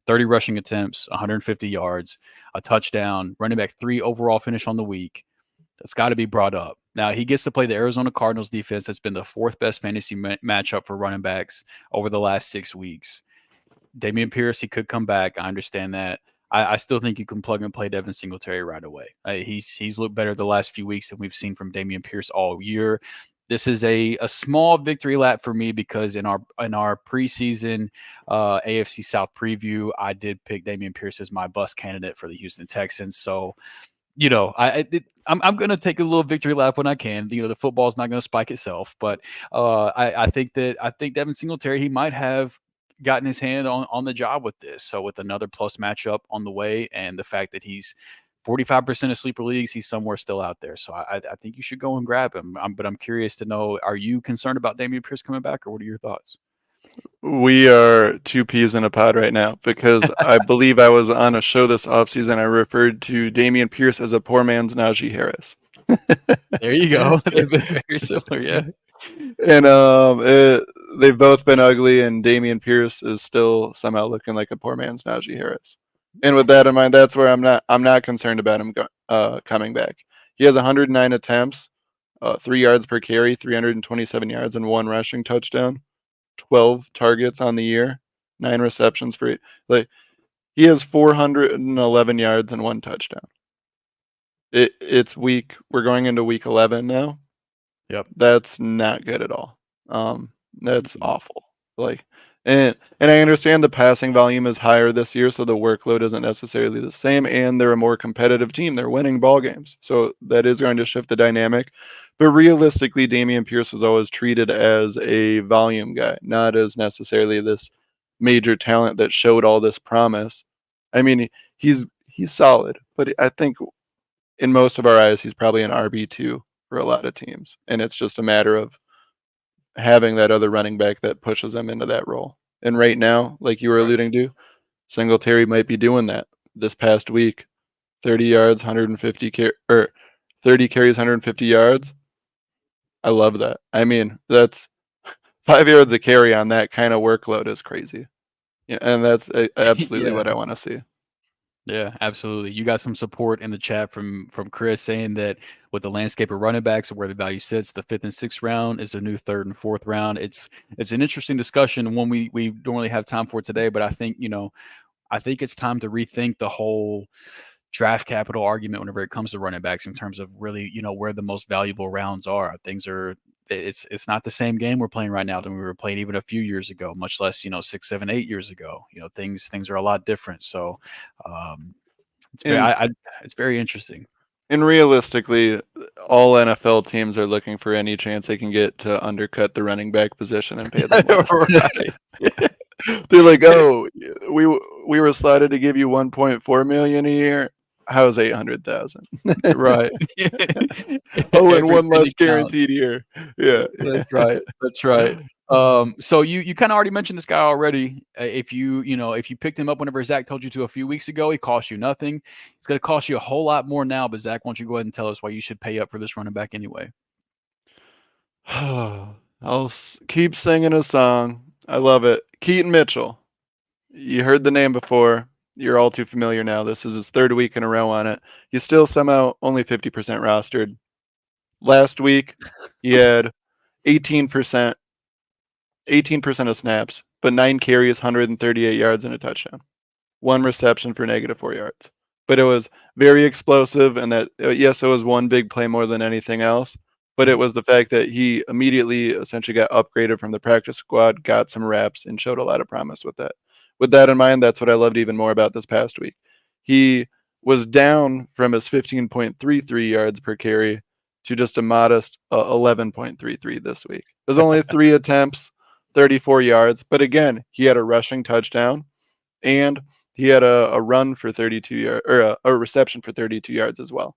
30 rushing attempts, 150 yards, a touchdown, running back 3 overall finish on the week. That's got to be brought up. Now, he gets to play the Arizona Cardinals defense. That's been the 4th best fantasy matchup for running backs over the last 6 weeks. Dameon Pierce, he could come back. I understand that. I still think you can plug and play Devin Singletary right away. He's looked better the last few weeks than we've seen from Dameon Pierce all year. This is a small victory lap for me because in our preseason AFC South preview, I did pick Dameon Pierce as my bust candidate for the Houston Texans. So, I'm going to take a little victory lap when I can. The football's not going to spike itself, but I think Devin Singletary, he might have gotten his hand on the job with this. So with another plus matchup on the way, and the fact that he's 45% of sleeper leagues, he's somewhere still out there. So I think you should go and grab him. But I'm curious to know, are you concerned about Dameon Pierce coming back, or what are your thoughts? We are 2 peas in a pod right now because I believe I was on a show this offseason. I referred to Dameon Pierce as a poor man's Najee Harris. There you go. They've been very similar, yeah. And they've both been ugly, and Dameon Pierce is still somehow looking like a poor man's Najee Harris. And with that in mind, that's where I'm not concerned about him coming back. He has 109 attempts, 3 yards per carry, 327 yards, and 1 rushing touchdown. 12 targets on the year, 9 receptions for he has 411 yards and 1 touchdown. It's week. We're going into week 11 now. Yep. That's not good at all. That's awful. And I understand the passing volume is higher this year, so the workload isn't necessarily the same, and they're a more competitive team. They're winning ball games, so that is going to shift the dynamic. But realistically, Dameon Pierce was always treated as a volume guy, not as necessarily this major talent that showed all this promise. I mean, he's solid, but I think in most of our eyes, he's probably an RB2 for a lot of teams, and it's just a matter of having that other running back that pushes them into that role. And right now, like you were alluding to, Singletary might be doing that this past week. 30 yards, 30 carries, 150 yards. I love that. I mean, that's 5 yards a carry on that kind of workload is crazy. Yeah, and that's absolutely what I want to see. Yeah, absolutely. You got some support in the chat from Chris saying that with the landscape of running backs and where the value sits, the 5th and 6th round is the new 3rd and 4th round. It's an interesting discussion, one we don't really have time for today, but I think it's time to rethink the whole draft capital argument whenever it comes to running backs in terms of really, where the most valuable rounds are. It's not the same game we're playing right now than we were playing even a few years ago, much less 6, 7, 8 years ago. Things are a lot different. So it's very interesting. And realistically, all NFL teams are looking for any chance they can get to undercut the running back position and pay them less. Right. They're like, oh, we were slotted to give you 1.4 million a year. How's 800,000? Right. Oh, and one less guaranteed year. Yeah, that's right. So you kind of already mentioned this guy already. If you picked him up whenever Zach told you to a few weeks ago, he cost you nothing. It's going to cost you a whole lot more now. But Zach, why don't you go ahead and tell us why you should pay up for this running back anyway? I'll keep singing a song. I love it. Keaton Mitchell. You heard the name before. You're all too familiar now. This is his 3rd week in a row on it. He's still somehow only 50% rostered. Last week, he had 18% of snaps, but 9 carries, 138 yards, and a touchdown. 1 reception for -4 yards. But it was very explosive, and that, yes, it was one big play more than anything else, but it was the fact that he immediately essentially got upgraded from the practice squad, got some reps, and showed a lot of promise with that. With that in mind, that's what I loved even more about this past week. He was down from his 15.33 yards per carry to just a modest 11.33 this week. It was only 3 attempts, 34 yards, but again, he had a rushing touchdown and he had a run for 32 yards, or a reception for 32 yards as well.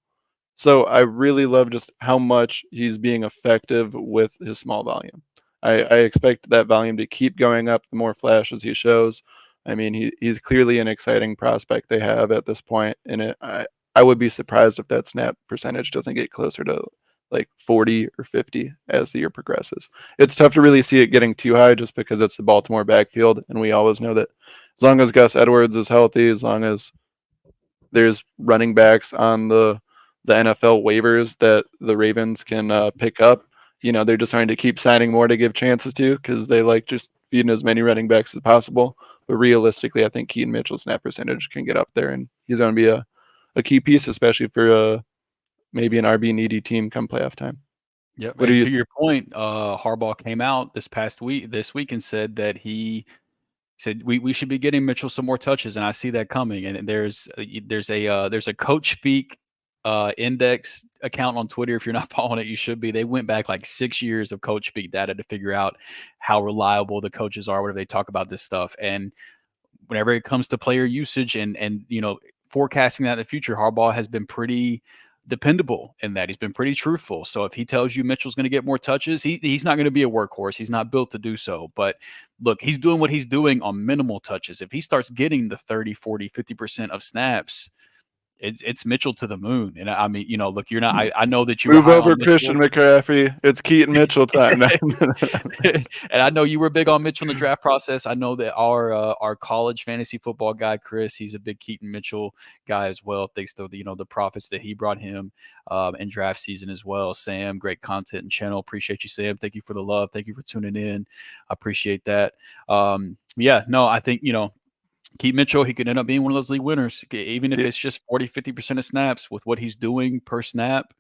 So I really love just how much he's being effective with his small volume. I expect that volume to keep going up the more flashes he shows. I mean, he's clearly an exciting prospect they have at this point, and I would be surprised if that snap percentage doesn't get closer to like 40 or 50 as the year progresses. It's tough to really see it getting too high just because it's the Baltimore backfield, and we always know that as long as Gus Edwards is healthy, as long as there's running backs on the NFL waivers that the Ravens can pick up, they're just trying to keep signing more to give chances to because they like just feeding as many running backs as possible. But realistically, I think Keaton Mitchell's snap percentage can get up there, and he's going to be a key piece, especially for maybe an RB needy team come playoff time. Yep. And to your point, Harbaugh came out this week and said that he said we should be getting Mitchell some more touches, and I see that coming. And there's a Coach Speak index account on Twitter. If you're not following it, you should be. They went back like 6 years of Coach Speak data to figure out how reliable the coaches are whenever they talk about this stuff. And whenever it comes to player usage and forecasting that in the future, Harbaugh has been pretty dependable in that. He's been pretty truthful. So if he tells you Mitchell's going to get more touches, he's not going to be a workhorse. He's not built to do so. But look, he's doing what he's doing on minimal touches. If he starts getting the 30, 40, 50% of snaps, it's Mitchell to the moon. And I mean, look, you're not. I know that you move over Christian McCaffrey. It's Keaton Mitchell time. And I know you were big on Mitchell in the draft process. I know that our college fantasy football guy Chris, he's a big Keaton Mitchell guy as well. Thanks to the profits that he brought him in draft season as well. Sam, great content and channel. Appreciate you, Sam. Thank you for the love. Thank you for tuning in. I appreciate that. I think Keaton Mitchell, he could end up being one of those league winners, even if it's just 40, 50% of snaps with what he's doing per snap.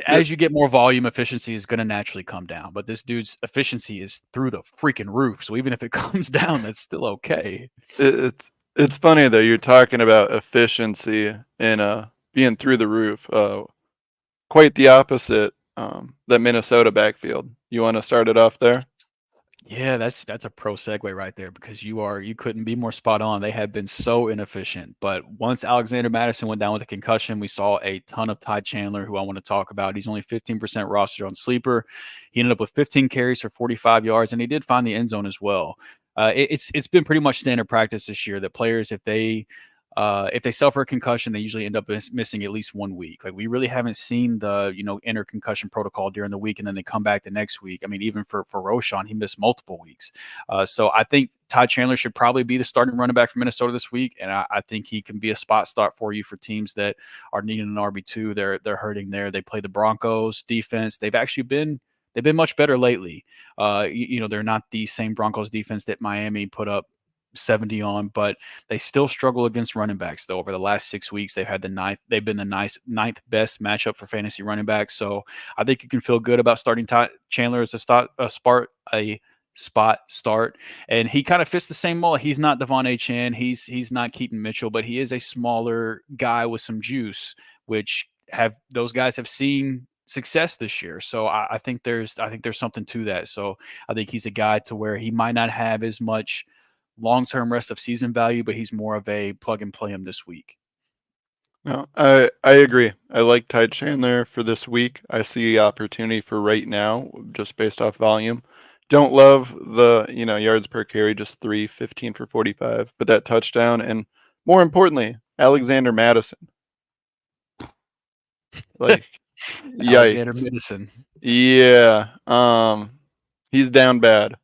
As you get more volume, efficiency is going to naturally come down. But this dude's efficiency is through the freaking roof. So even if it comes down, that's still okay. It's funny, though. You're talking about efficiency and being through the roof. Quite the opposite, that Minnesota backfield. You want to start it off there? Yeah, that's a pro segue right there because you couldn't be more spot on. They have been so inefficient. But once Alexander Mattison went down with a concussion, we saw a ton of Ty Chandler, who I want to talk about. He's only 15% roster on Sleeper. He ended up with 15 carries for 45 yards, and he did find the end zone as well. It's been pretty much standard practice this year that players, if they suffer a concussion, they usually end up missing at least 1 week. Like we really haven't seen the enter concussion protocol during the week and then they come back the next week. I mean, even for Roschon, he missed multiple weeks. So I think Ty Chandler should probably be the starting running back for Minnesota this week, and I think he can be a spot start for you for teams that are needing an RB2. They're hurting there. They play the Broncos defense. They've been much better lately. They're not the same Broncos defense that Miami put up 70 on, but they still struggle against running backs though. Over the last 6 weeks, they've been the ninth best matchup for fantasy running backs. So I think you can feel good about starting Chandler as a spot start. And he kind of fits the same mold. He's not Devon Achane, he's not Keaton Mitchell, but he is a smaller guy with some juice, which those guys have seen success this year. So I think there's something to that. So I think he's a guy to where he might not have as much long-term rest of season value, but he's more of a plug and play him this week. No, I agree. I like Ty Chandler for this week. I see opportunity for right now just based off volume. Don't love the yards per carry, just 315 for 45, but that touchdown and more importantly, Alexander Mattison. Like Alexander yikes. Mattison. Yeah. He's down bad.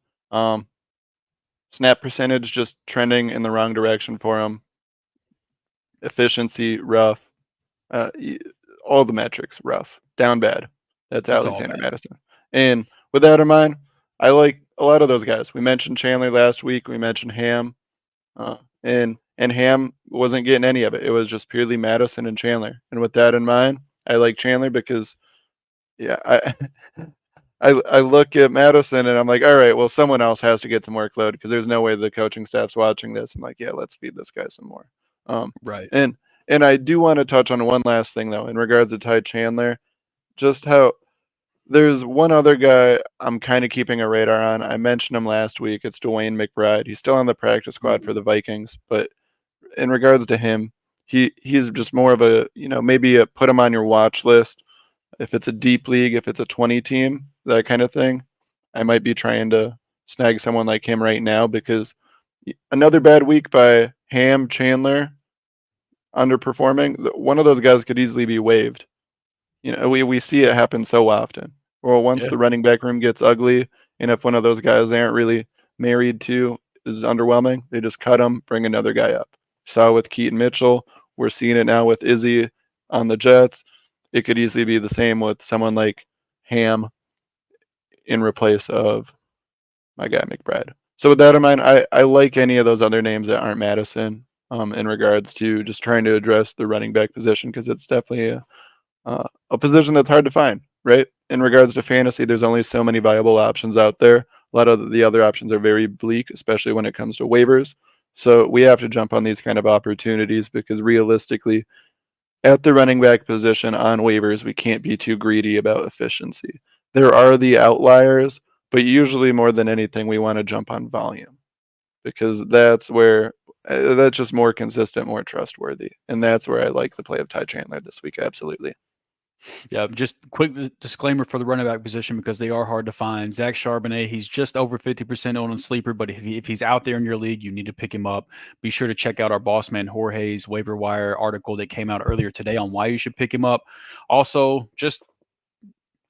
Snap percentage just trending in the wrong direction for him. Efficiency, rough. All the metrics, rough. Down bad. That's Alexander Mattison. And with that in mind, I like a lot of those guys. We mentioned Chandler last week. We mentioned Ham. And Ham wasn't getting any of it. It was just purely Mattison and Chandler. And with that in mind, I like Chandler because Yeah, I look at Madison and I'm like, all right, well, someone else has to get some workload because there's no way the coaching staff's watching this. I'm like, yeah, let's feed this guy some more. Right. And I do want to touch on one last thing though, in regards to Ty Chandler, just how there's one other guy I'm kind of keeping a radar on. I mentioned him last week. It's Dwayne McBride. He's still on the practice squad for the Vikings, but in regards to him, he's just more of a, maybe put him on your watch list. If it's a deep league, if it's a 20 team, that kind of thing, I might be trying to snag someone like him right now because another bad week by Ham Chandler underperforming, one of those guys could easily be waived. We see it happen so often. Or once Yeah. the running back room gets ugly, and if one of those guys they aren't really married to is underwhelming, they just cut him, bring another guy up. Saw it with Keaton Mitchell. We're seeing it now with Izzy on the Jets. It could easily be the same with someone like Ham in replace of my guy McBride. So with that in mind, I like any of those other names that aren't Madison in regards to just trying to address the running back position because it's definitely a position that's hard to find, right? In regards to fantasy, there's only so many viable options out there. A lot of the other options are very bleak, especially when it comes to waivers. So we have to jump on these kind of opportunities because realistically, at the running back position on waivers, we can't be too greedy about efficiency. There are the outliers, but usually more than anything, we want to jump on volume because that's where that's just more consistent, more trustworthy. And that's where I like the play of Ty Chandler this week. Absolutely. Yeah, just quick disclaimer for the running back position because they are hard to find. Zach Charbonnet, he's just over 50% owned on Sleeper, but if he's out there in your league, you need to pick him up. Be sure to check out our boss man Jorge's Waiver Wire article that came out earlier today on why you should pick him up. Also, just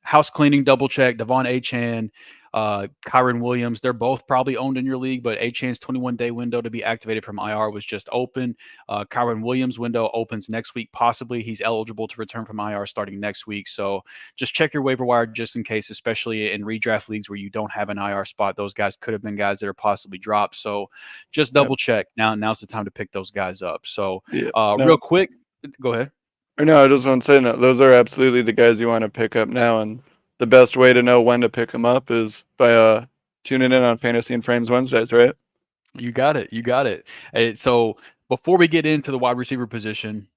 house cleaning, double check. Devon Achane, Kyron Williams, they're both probably owned in your league, but Achane's 21-day window to be activated from IR was just open. Kyron Williams' window opens next week, possibly. He's eligible to return from IR starting next week. So just check your waiver wire just in case, especially in redraft leagues where you don't have an IR spot. Those guys could have been guys that are possibly dropped. So just double check. Now's the time to pick those guys up. So real quick, go ahead. No, I just want to say no, those are absolutely the guys you want to pick up now, and the best way to know when to pick them up is by tuning in on Fantasy and Frames Wednesdays, right? You got it. You got it. So before we get into the wide receiver position,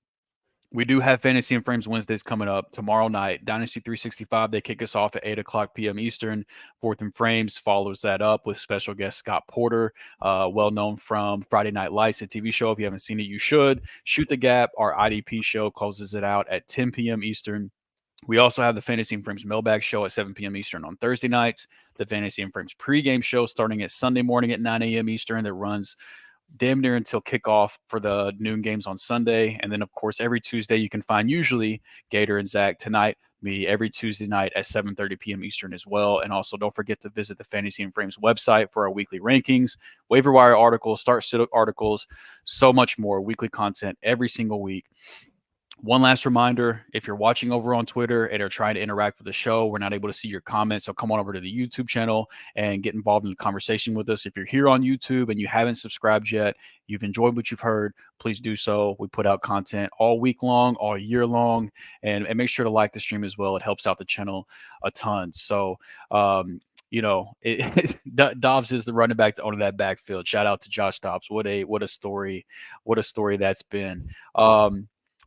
we do have Fantasy and Frames Wednesdays coming up tomorrow night. Dynasty 365, they kick us off at 8 o'clock p.m. Eastern. Fourth and Frames follows that up with special guest Scott Porter, well known from Friday Night Lights, a TV show. If you haven't seen it, you should. Shoot the Gap, our IDP show, closes it out at 10 p.m. Eastern. We also have the Fantasy and Frames Mailbag Show at 7 p.m. Eastern on Thursday nights. The Fantasy and Frames pregame show starting at Sunday morning at 9 a.m. Eastern that runs damn near until kickoff for the noon games on Sunday. And then, of course, every Tuesday you can find usually Gator and Zach tonight, me every Tuesday night at 7:30 p.m. Eastern as well. And also don't forget to visit the Fantasy and Frames website for our weekly rankings, waiver wire articles, start sit articles, so much more weekly content every single week. One last reminder, if you're watching over on Twitter and are trying to interact with the show, we're not able to see your comments. So come on over to the YouTube channel and get involved in the conversation with us. If you're here on YouTube and you haven't subscribed yet, you've enjoyed what you've heard, please do so. We put out content all week long, all year long, and make sure to like the stream as well. It helps out the channel a ton. So, Dobbs is the running back to own that backfield. Shout out to Josh Dobbs. What a story that's been.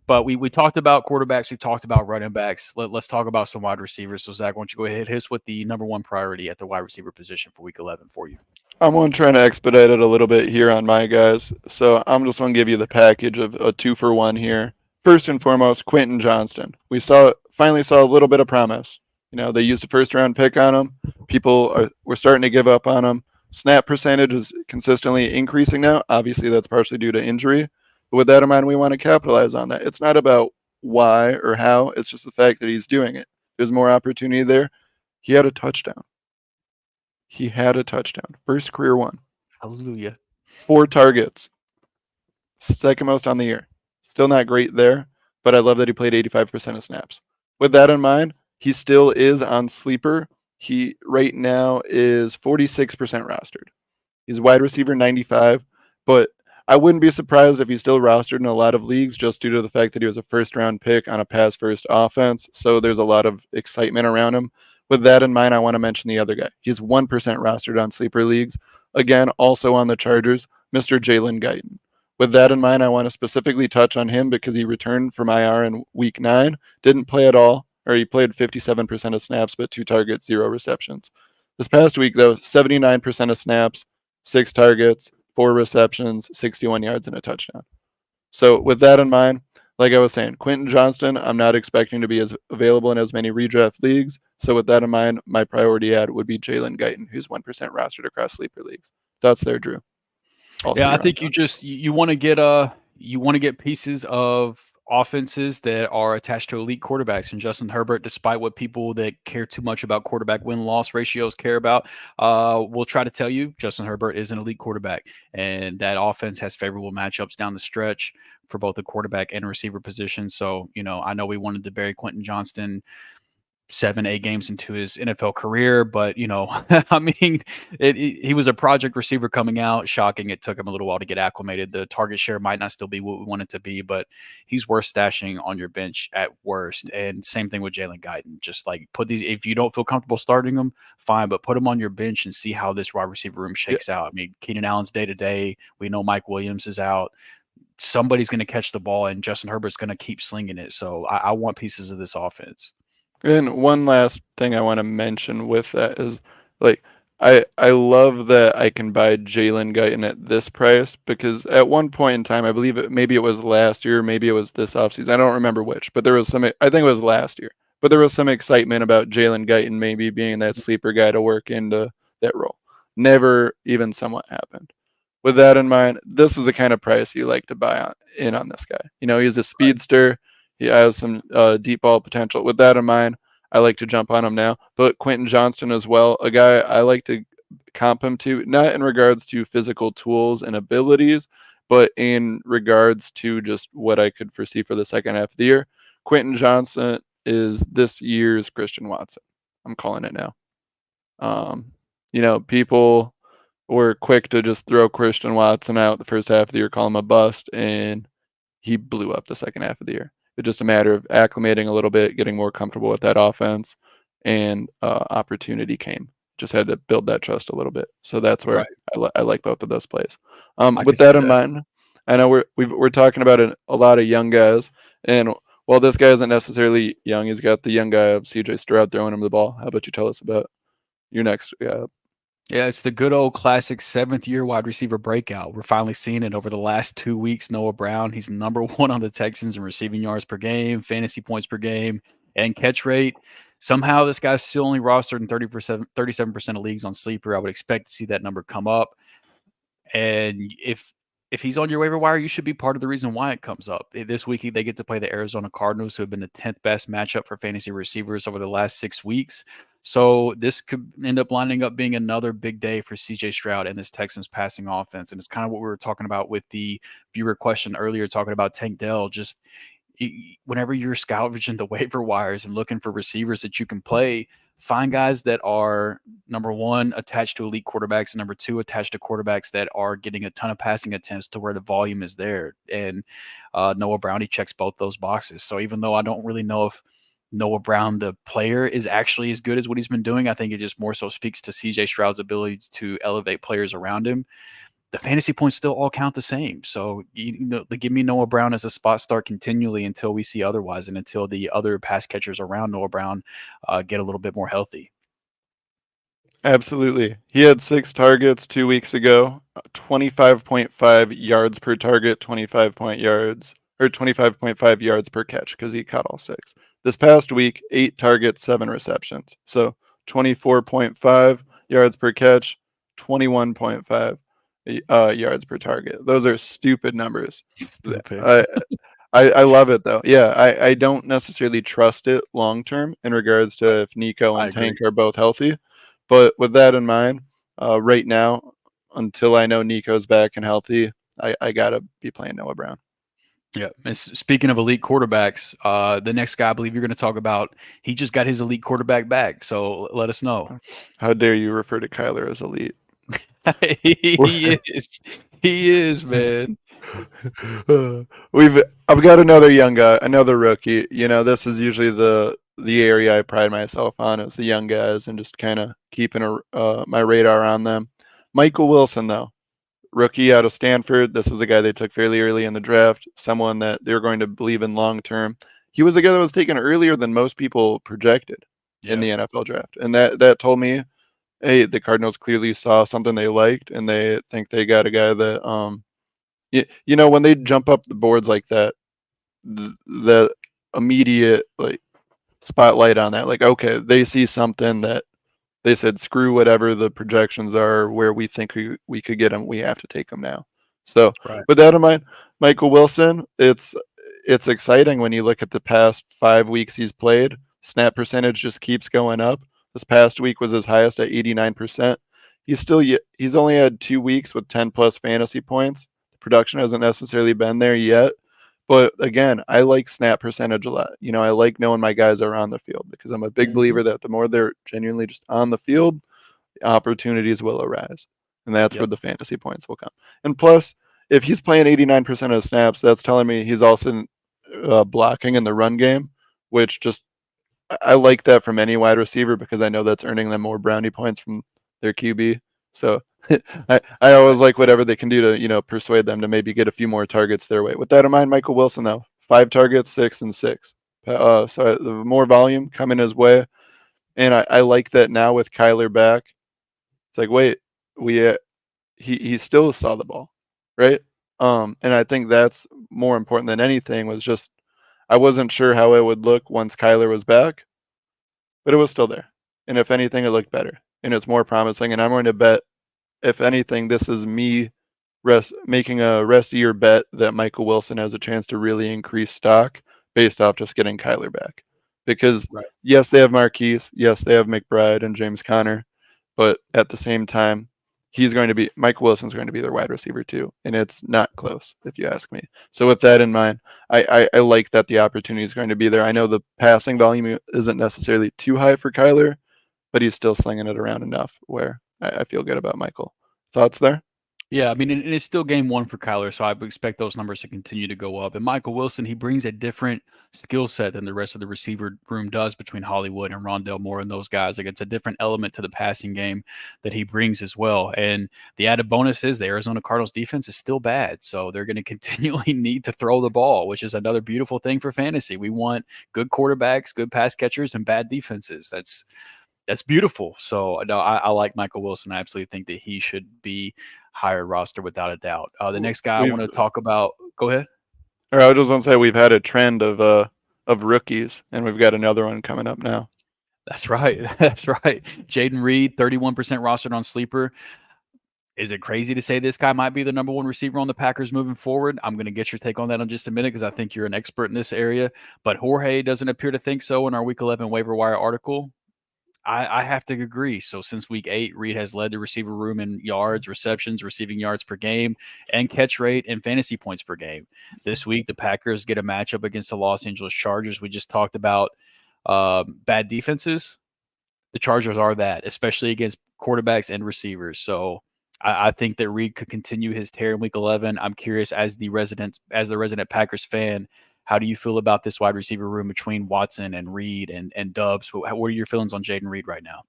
But we talked about quarterbacks. We talked about running backs. Let's talk about some wide receivers. So, Zach, why don't you go ahead and hit us with the number one priority at the wide receiver position for Week 11 for you? I'm going to try to expedite it a little bit here on my guys. So I'm just going to give you the package of a 2-for-1 here. First and foremost, Quentin Johnston. We finally saw a little bit of promise. They used a first-round pick on him. People were starting to give up on him. Snap percentage is consistently increasing now. Obviously, that's partially due to injury. But with that in mind, we want to capitalize on that. It's not about why or how. It's just the fact that he's doing it. There's more opportunity there. He had a touchdown. First career one. Hallelujah. 4 targets. Second most on the year. Still not great there, but I love that he played 85% of snaps. With that in mind, he still is on Sleeper. He right now is 46% rostered. He's wide receiver 95, but I wouldn't be surprised if he's still rostered in a lot of leagues just due to the fact that he was a first round pick on a pass first offense. So there's a lot of excitement around him. With that in mind, I want to mention the other guy. He's 1% rostered on sleeper leagues. Again, also on the Chargers, Mr. Jalen Guyton. With that in mind, I want to specifically touch on him because he returned from IR in week 9, didn't play at all, or he played 57% of snaps, but 2 targets, 0 receptions. This past week, though, 79% of snaps, 6 targets, 4 receptions, 61 yards, and a touchdown. So with that in mind, like I was saying, Quentin Johnston, I'm not expecting to be as available in as many redraft leagues. So with that in mind, my priority ad would be Jalen Guyton, who's 1% rostered across sleeper leagues. Thoughts there, Drew? Yeah, I think you want to get pieces of offenses that are attached to elite quarterbacks. And Justin Herbert, despite what people that care too much about quarterback win-loss ratios care about, will try to tell you Justin Herbert is an elite quarterback, and that offense has favorable matchups down the stretch for both the quarterback and receiver position. So, I know we wanted to bury Quentin Johnston 7-8 games into his NFL career, but I mean, he was a project receiver coming out. Shocking, it took him a little while to get acclimated. The target share might not still be what we want it to be, but he's worth stashing on your bench at worst. And same thing with Jalen Guyton. Just like put these, if you don't feel comfortable starting them, fine, but put him on your bench and see how this wide receiver room shakes out. I mean, Keenan Allen's day to day. We know Mike Williams is out. Somebody's going to catch the ball, and Justin Herbert's going to keep slinging it. So I want pieces of this offense. And one last thing I want to mention with that is, like, I love that I can buy Jalen Guyton at this price because at one point in time, I believe maybe it was last year, maybe it was this offseason. I don't remember which, but there was some. I think it was last year, but there was some excitement about Jalen Guyton maybe being that sleeper guy to work into that role. Never even somewhat happened. With that in mind, this is the kind of price you like to buy in on this guy. He's a speedster. He has some deep ball potential. With that in mind, I like to jump on him now. But Quentin Johnston as well, a guy I like to comp him to, not in regards to physical tools and abilities, but in regards to just what I could foresee for the second half of the year. Quentin Johnston is this year's Christian Watson. I'm calling it now. People were quick to just throw Christian Watson out the first half of the year, call him a bust, and he blew up the second half of the year. It's just a matter of acclimating a little bit, getting more comfortable with that offense, and opportunity came. Just had to build that trust a little bit. So that's where I like both of those plays. With that in mind, I know we're talking about a lot of young guys, and while this guy isn't necessarily young, he's got the young guy of CJ Stroud throwing him the ball. How about you tell us about your next guy? Yeah, it's the good old classic 7th-year wide receiver breakout. We're finally seeing it over the last 2 weeks. Noah Brown, he's number 1 on the Texans in receiving yards per game, fantasy points per game, and catch rate. Somehow this guy's still only rostered in 37% of leagues on sleeper. I would expect to see that number come up. And if he's on your waiver wire, you should be part of the reason why it comes up. This week, they get to play the Arizona Cardinals, who have been the 10th best matchup for fantasy receivers over the last 6 weeks. So this could end up lining up being another big day for CJ Stroud and this Texans passing offense. And it's kind of what we were talking about with the viewer question earlier, talking about Tank Dell. Just whenever you're scavenging the waiver wires and looking for receivers that you can play, find guys that are, number 1, attached to elite quarterbacks, and number 2, attached to quarterbacks that are getting a ton of passing attempts to where the volume is there. And Noah Brown, he checks both those boxes. So even though I don't really know if Noah Brown, the player, is actually as good as what he's been doing, I think it just more so speaks to CJ Stroud's ability to elevate players around him. The fantasy points still all count the same. So, give me Noah Brown as a spot start continually until we see otherwise, and until the other pass catchers around Noah Brown get a little bit more healthy. Absolutely. He had 6 targets 2 weeks ago, 25.5 yards per target, 25 yards or 25.5 yards per catch because he caught all 6. This past week, 8 targets, 7 receptions. So 24.5 yards per catch, 21.5 yards per target. Those are stupid numbers. Stupid. I love it though. Yeah, I don't necessarily trust it long term in regards to if Nico and Tank are both healthy. But with that in mind, right now, until I know Nico's back and healthy, I gotta be playing Noah Brown. Yeah. And speaking of elite quarterbacks, the next guy I believe you're going to talk about, he just got his elite quarterback back. So let us know. How dare you refer to Kyler as elite? He is. He is, man. I've got another young guy, another rookie. You know, this is usually the area I pride myself on is the young guys and just kind of keeping my radar on them. Michael Wilson, though, rookie out of Stanford. This is a guy they took fairly early in the draft, someone that they're going to believe in long term. He was a guy that was taken earlier than most people projected in the NFL draft, and that told me, hey, the Cardinals clearly saw something they liked, and they think they got a guy that you know, when they jump up the boards like that, the immediate like spotlight on that, like, okay, they see something that they said, screw whatever the projections are, where we think we could get him, we have to take him now. So Right. with that in mind, Michael Wilson, it's exciting when you look at the past 5 weeks he's played. Snap percentage just keeps going up. This past week was his highest at 89%. He's only had 2 weeks with 10 plus fantasy points. Production hasn't necessarily been there yet. But again, I like snap percentage a lot. You know, I like knowing my guys are on the field because I'm a big believer that the more they're genuinely just on the field, the opportunities will arise. And that's where the fantasy points will come. And plus, if he's playing 89% of the snaps, that's telling me he's also blocking in the run game, which just I like that from any wide receiver because I know that's earning them more brownie points from their QB. So I always like whatever they can do to, you know, persuade them to maybe get a few more targets their way. With that in mind, Michael Wilson, though, 5 targets, 6 and 6. So the more volume coming his way. And I like that now with Kyler back. It's like, wait, he still saw the ball, right? And I think that's more important than anything was just I wasn't sure how it would look once Kyler was back, but it was still there. And if anything, it looked better and it's more promising. And I'm going to bet, if anything, this is me making a rest of year bet that Michael Wilson has a chance to really increase stock based off just getting Kyler back. Because yes, they have Marquise, yes, they have McBride and James Conner, but at the same time, Michael Wilson's going to be their wide receiver too, and it's not close if you ask me. So with that in mind, I like that the opportunity is going to be there. I know the passing volume isn't necessarily too high for Kyler, but he's still slinging it around enough where I feel good about Michael. Thoughts there? Yeah, I mean, and it's still game one for Kyler, so I would expect those numbers to continue to go up. And Michael Wilson, he brings a different skill set than the rest of the receiver room does between Hollywood and Rondell Moore and those guys. Like, it's a different element to the passing game that he brings as well. And the added bonus is the Arizona Cardinals defense is still bad, so they're going to continually need to throw the ball, which is another beautiful thing for fantasy. We want good quarterbacks, good pass catchers, and bad defenses. That's beautiful. So no, I like Michael Wilson. I absolutely think that he should be higher roster without a doubt. The next guy I want to talk about. Go ahead. Or I just want to say we've had a trend of rookies, and we've got another one coming up now. That's right. That's right. Jaden Reed, 31% rostered on Sleeper. Is it crazy to say this guy might be the number one receiver on the Packers moving forward? I'm going to get your take on that in just a minute because I think you're an expert in this area. But Jorge doesn't appear to think so in our Week 11 Waiver Wire article. I have to agree. So since week 8, Reed has led the receiver room in yards, receptions, receiving yards per game, and catch rate and fantasy points per game. This week, the Packers get a matchup against the Los Angeles Chargers. We just talked about bad defenses. The Chargers are that, especially against quarterbacks and receivers. So I think that Reed could continue his tear in week 11. I'm curious, as the resident Packers fan, how do you feel about this wide receiver room between Watson and Reed and Dubs? What are your feelings on Jaden Reed right now?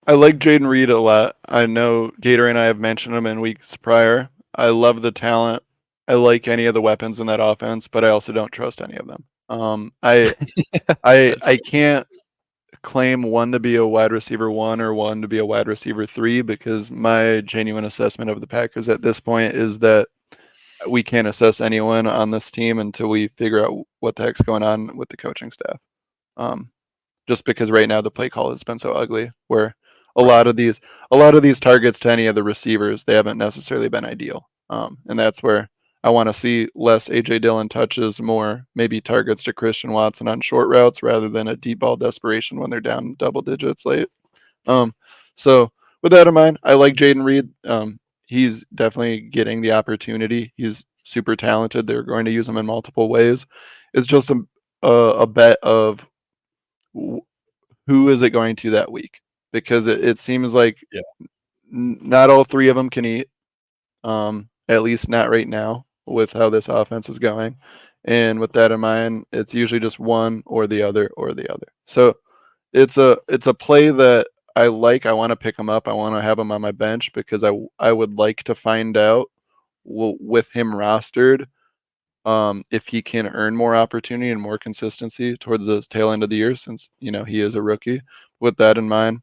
I like Jaden Reed a lot. I know Gator and I have mentioned him in weeks prior. I love the talent. I like any of the weapons in that offense, but I also don't trust any of them. I can't claim one to be a wide receiver 1 or one to be a wide receiver 3 because my genuine assessment of the Packers at this point is that we can't assess anyone on this team until we figure out what the heck's going on with the coaching staff. Just because right now the play call has been so ugly, where a lot of these targets to any of the receivers, they haven't necessarily been ideal. And that's where I want to see less AJ Dillon touches, more maybe targets to Christian Watson on short routes rather than a deep ball desperation when they're down double digits late. So with that in mind, I like Jaden Reed. He's definitely getting the opportunity. He's super talented. They're going to use him in multiple ways. It's just a bet of who is it going to that week, because it seems like not all 3 of them can eat. And at least not right now with how this offense is going. And with that in mind, it's usually just one or the other or the other. So it's a play that I like. I want to pick him up. I want to have him on my bench because I would like to find out with him rostered if he can earn more opportunity and more consistency towards the tail end of the year, since he is a rookie. With that in mind,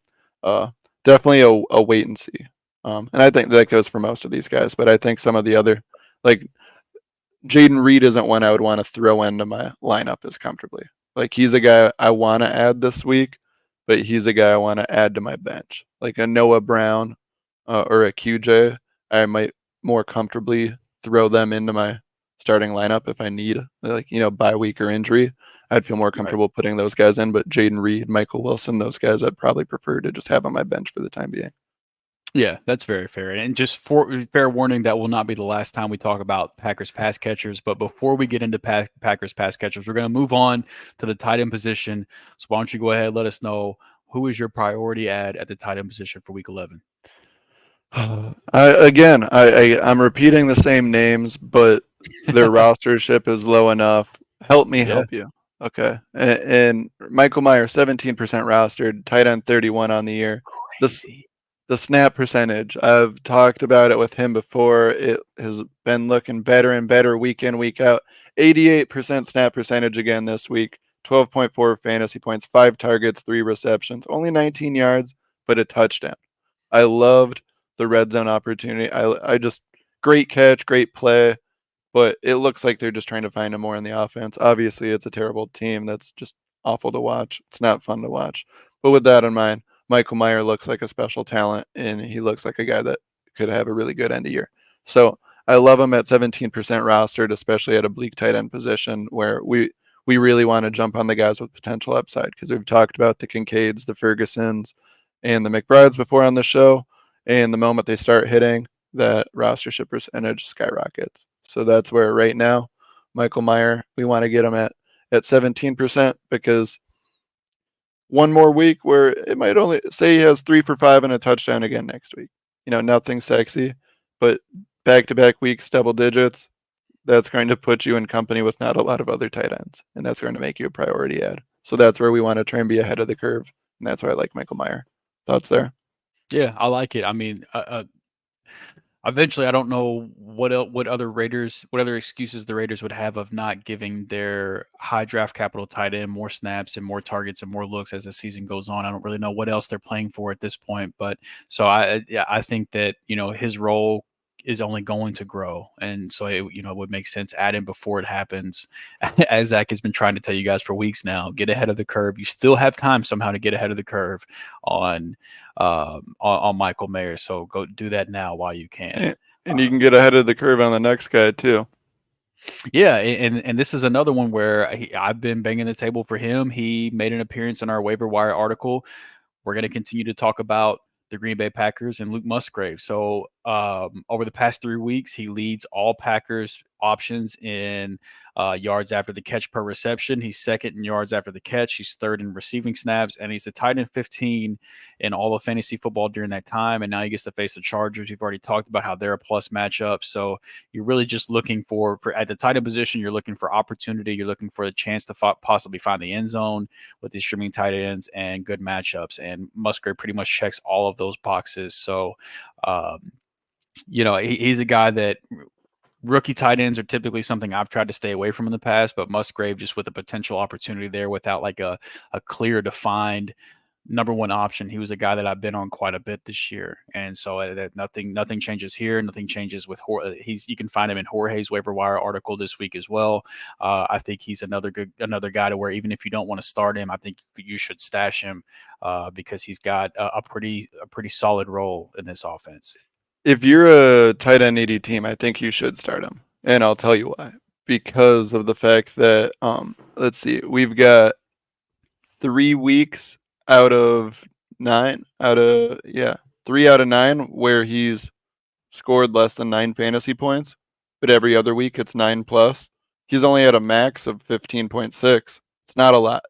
definitely a wait and see. And I think that goes for most of these guys, but I think some of the other, like Jaden Reed, isn't one I would want to throw into my lineup as comfortably. Like he's a guy I want to add this week, but he's a guy I want to add to my bench. Like a Noah Brown or a QJ, I might more comfortably throw them into my starting lineup if I need, like, bye week or injury. I'd feel more comfortable putting those guys in, but Jaden Reed, Michael Wilson, those guys I'd probably prefer to just have on my bench for the time being. Yeah, that's very fair. And just for fair warning, that will not be the last time we talk about Packers pass catchers. But before we get into Packers pass catchers, we're going to move on to the tight end position. So why don't you go ahead and let us know who is your priority add at the tight end position for Week 11? I'm repeating the same names, but their rostership is low enough. Help me help you. Okay. And Michael Mayer, 17% rostered, tight end 31 on the year. Crazy. The snap percentage, I've talked about it with him before. It has been looking better and better week in, week out. 88% snap percentage again this week. 12.4 fantasy points, 5 targets, 3 receptions, only 19 yards, but a touchdown. I loved the red zone opportunity. I just, great catch, great play, but it looks like they're just trying to find him more in the offense. Obviously, it's a terrible team that's just awful to watch. It's not fun to watch. But with that in mind, Michael Mayer looks like a special talent, and he looks like a guy that could have a really good end of year. So I love him at 17% rostered, especially at a bleak tight end position where we really want to jump on the guys with potential upside, because we've talked about the Kincaids, the Fergusons, and the McBrides before on the show. And the moment they start hitting, that rostership percentage skyrockets. So that's where right now, Michael Mayer, we want to get him at 17%, because one more week where it might only say he has 3 for 5 and a touchdown again next week. Nothing sexy, but back-to-back weeks, double digits, that's going to put you in company with not a lot of other tight ends, and that's going to make you a priority add. So that's where we want to try and be ahead of the curve, and that's why I like Michael Mayer. Thoughts there? Yeah, I like it. I mean, eventually, I don't know what other excuses the Raiders would have of not giving their high draft capital tight end more snaps and more targets and more looks as the season goes on. I don't really know what else they're playing for at this point, but so I think that his role is only going to grow, and so it would make sense add him before it happens. As Zach has been trying to tell you guys for weeks now, get ahead of the curve. You still have time somehow to get ahead of the curve on Michael Mayer. So go do that now while you can. And you can get ahead of the curve on the next guy too. Yeah, and this is another one where I've been banging the table for him. He made an appearance in our waiver wire article. We're going to continue to talk about the Green Bay Packers and Luke Musgrave. So over the past 3 weeks, he leads all Packers options in yards after the catch per reception. He's second in yards after the catch. He's third in receiving snaps, and he's the tight end 15 in all of fantasy football during that time. And now he gets to face the Chargers. We've already talked about how they're a plus matchup. So you're really just looking for at the tight end position, you're looking for opportunity. You're looking for a chance to possibly find the end zone with these streaming tight ends and good matchups. And Musgrave pretty much checks all of those boxes. So, he's a guy that rookie tight ends are typically something I've tried to stay away from in the past, but Musgrave, just with a potential opportunity there without like a clear defined number one option, he was a guy that I've been on quite a bit this year. And so that nothing changes here. Nothing changes with you can find him in Jorge's waiver wire article this week as well. I think he's another guy to where even if you don't want to start him, I think you should stash him because he's got a pretty solid role in this offense. If you're a tight end needy team, I think you should start him, and I'll tell you why. Because of the fact that let's see, we've got 3 weeks out of 9 3 out of 9 where he's scored less than 9 fantasy points, but every other week it's 9 plus. He's only at a max of 15.6. It's not a lot,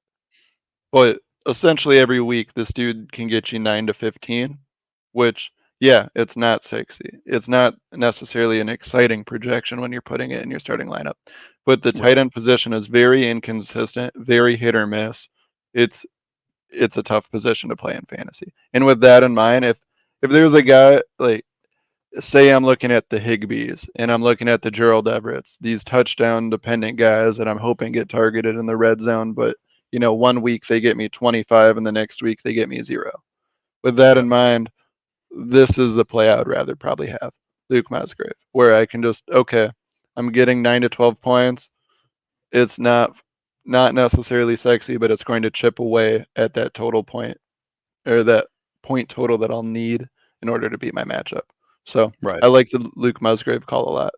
but essentially every week this dude can get you 9 to 15, which Yeah, it's not sexy. It's not necessarily an exciting projection when you're putting it in your starting lineup. But the tight Right. end position is very inconsistent, very hit or miss. It's it's a tough position to play in fantasy. And with that in mind, if there's a guy like say I'm looking at the Higbees and I'm looking at the Gerald Everetts, these touchdown dependent guys that I'm hoping get targeted in the red zone, but 1 week they get me 25 and the next week they get me 0. With that in Right. mind, this is the play I would rather probably have. Luke Musgrave, where I can just I'm getting 9 to 12 points. It's not necessarily sexy, but it's going to chip away at that total point or that point total that I'll need in order to beat my matchup. So Right. I like the Luke Musgrave call a lot.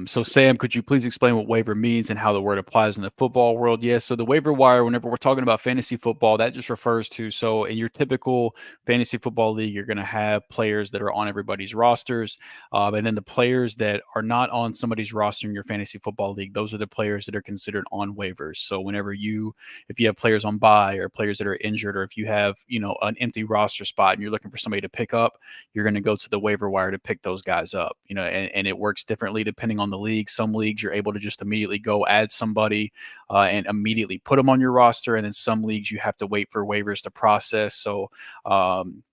So Sam, could you please explain what waiver means and how the word applies in the football world? Yes. So the waiver wire, whenever we're talking about fantasy football, that just refers to, so in your typical fantasy football league, you're going to have players that are on everybody's rosters. And then the players that are not on somebody's roster in your fantasy football league, those are the players that are considered on waivers. So if you have players on bye or players that are injured, or if you have, an empty roster spot and you're looking for somebody to pick up, you're going to go to the waiver wire to pick those guys up, and it works differently depending on the league. Some leagues you're able to just immediately go add somebody and immediately put them on your roster. And in some leagues you have to wait for waivers to process. So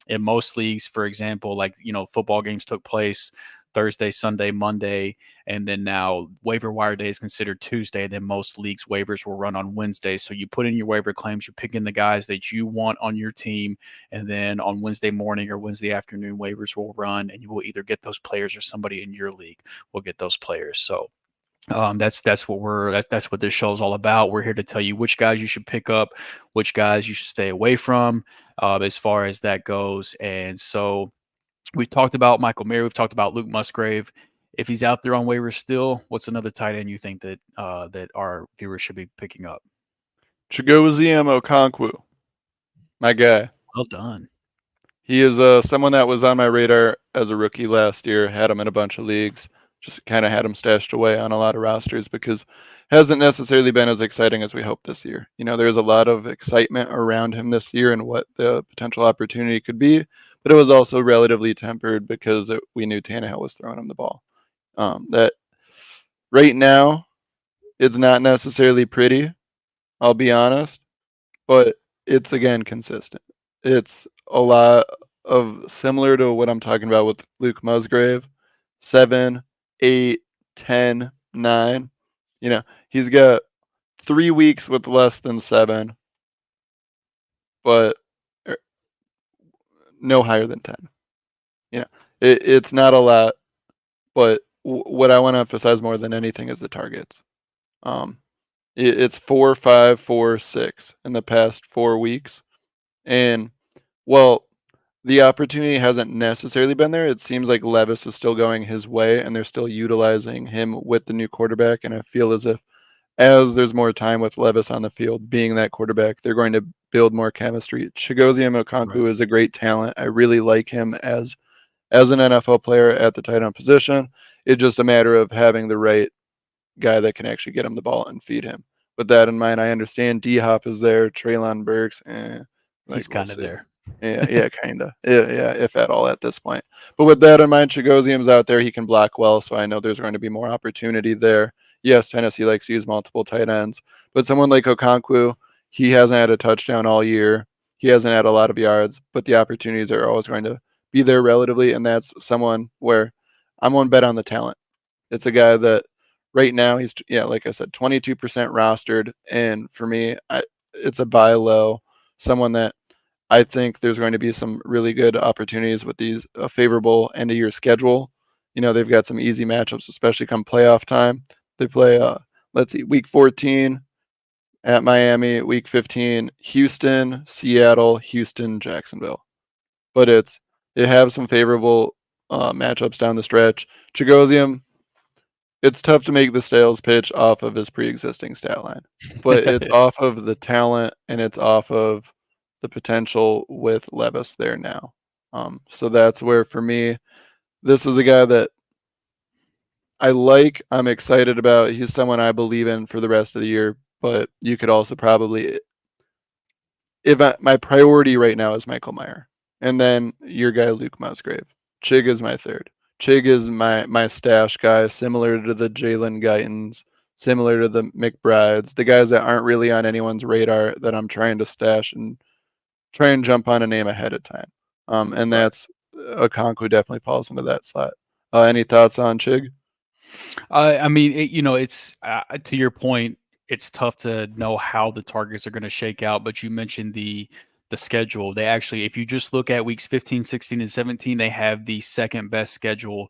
in most leagues, for example, like, football games took place Thursday, Sunday, Monday, and then now waiver wire day is considered Tuesday. Then most leagues waivers will run on Wednesday. So you put in your waiver claims, you're picking the guys that you want on your team, and then on Wednesday morning or Wednesday afternoon, waivers will run, and you will either get those players or somebody in your league will get those players. So that's what this show is all about. We're here to tell you which guys you should pick up, which guys you should stay away from, as far as that goes. And so we talked about Michael Mayer. We've talked about Luke Musgrave. If he's out there on waivers still, what's another tight end you think that that our viewers should be picking up? Chigoziem Okonkwo, my guy. Well done. He is someone that was on my radar as a rookie last year. Had him in a bunch of leagues. Just kind of had him stashed away on a lot of rosters because hasn't necessarily been as exciting as we hoped this year. There's a lot of excitement around him this year and what the potential opportunity could be, but it was also relatively tempered because we knew Tannehill was throwing him the ball. That right now, it's not necessarily pretty. I'll be honest, but it's again consistent. It's a lot of similar to what I'm talking about with Luke Musgrave, 7, 8, 10, 9. He's got 3 weeks with less than 7, but no higher than 10. It's not a lot, but what I want to emphasize more than anything is the targets. It's 4, 5, 4, 6 in the past 4 weeks. And, well, the opportunity hasn't necessarily been there. It seems like Levis is still going his way, and they're still utilizing him with the new quarterback. And I feel as if as there's more time with Levis on the field being that quarterback, they're going to build more chemistry. Chigoziem Okonkwo is a great talent. I really like him as an NFL player at the tight end position. It's just a matter of having the right guy that can actually get him the ball and feed him. With that in mind, I understand D-Hop is there, Treylon Burks, He's kind of there. Yeah, kind of. Yeah, if at all at this point. But with that in mind, Chigozium's out there. He can block well, so I know there's going to be more opportunity there. Yes, Tennessee likes to use multiple tight ends, but someone like Okonkwo, he hasn't had a touchdown all year. He hasn't had a lot of yards, but the opportunities are always going to be there relatively, and that's someone where I'm going to bet on the talent. It's a guy that right now he's, like I said, 22% rostered, and for me, it's a buy low, someone that I think there's going to be some really good opportunities with these favorable end of year schedule. They've got some easy matchups, especially come playoff time. They play, week 14 at Miami, week 15, Houston, Seattle, Houston, Jacksonville. But it have some favorable matchups down the stretch. Chigoziem, it's tough to make the sales pitch off of his pre-existing stat line, but it's off of the talent and it's off of the potential with Levis there now. So that's where, for me, this is a guy that I'm excited about. He's someone I believe in for the rest of the year, but you could also probably, my priority right now is Michael Mayer. and then your guy Luke Musgrave. Chig is my third. Chig is my stash guy, similar to the Jalen Guytons, similar to the McBrides, the guys that aren't really on anyone's radar that I'm trying to stash and try and jump on a name ahead of time. And Right. that's Okonkwo definitely falls into that slot. Any thoughts on Chig? I mean, it's to your point. It's tough to know how the targets are going to shake out, but you mentioned the schedule. They actually, if you just look at weeks 15, 16, and 17, they have the second best schedule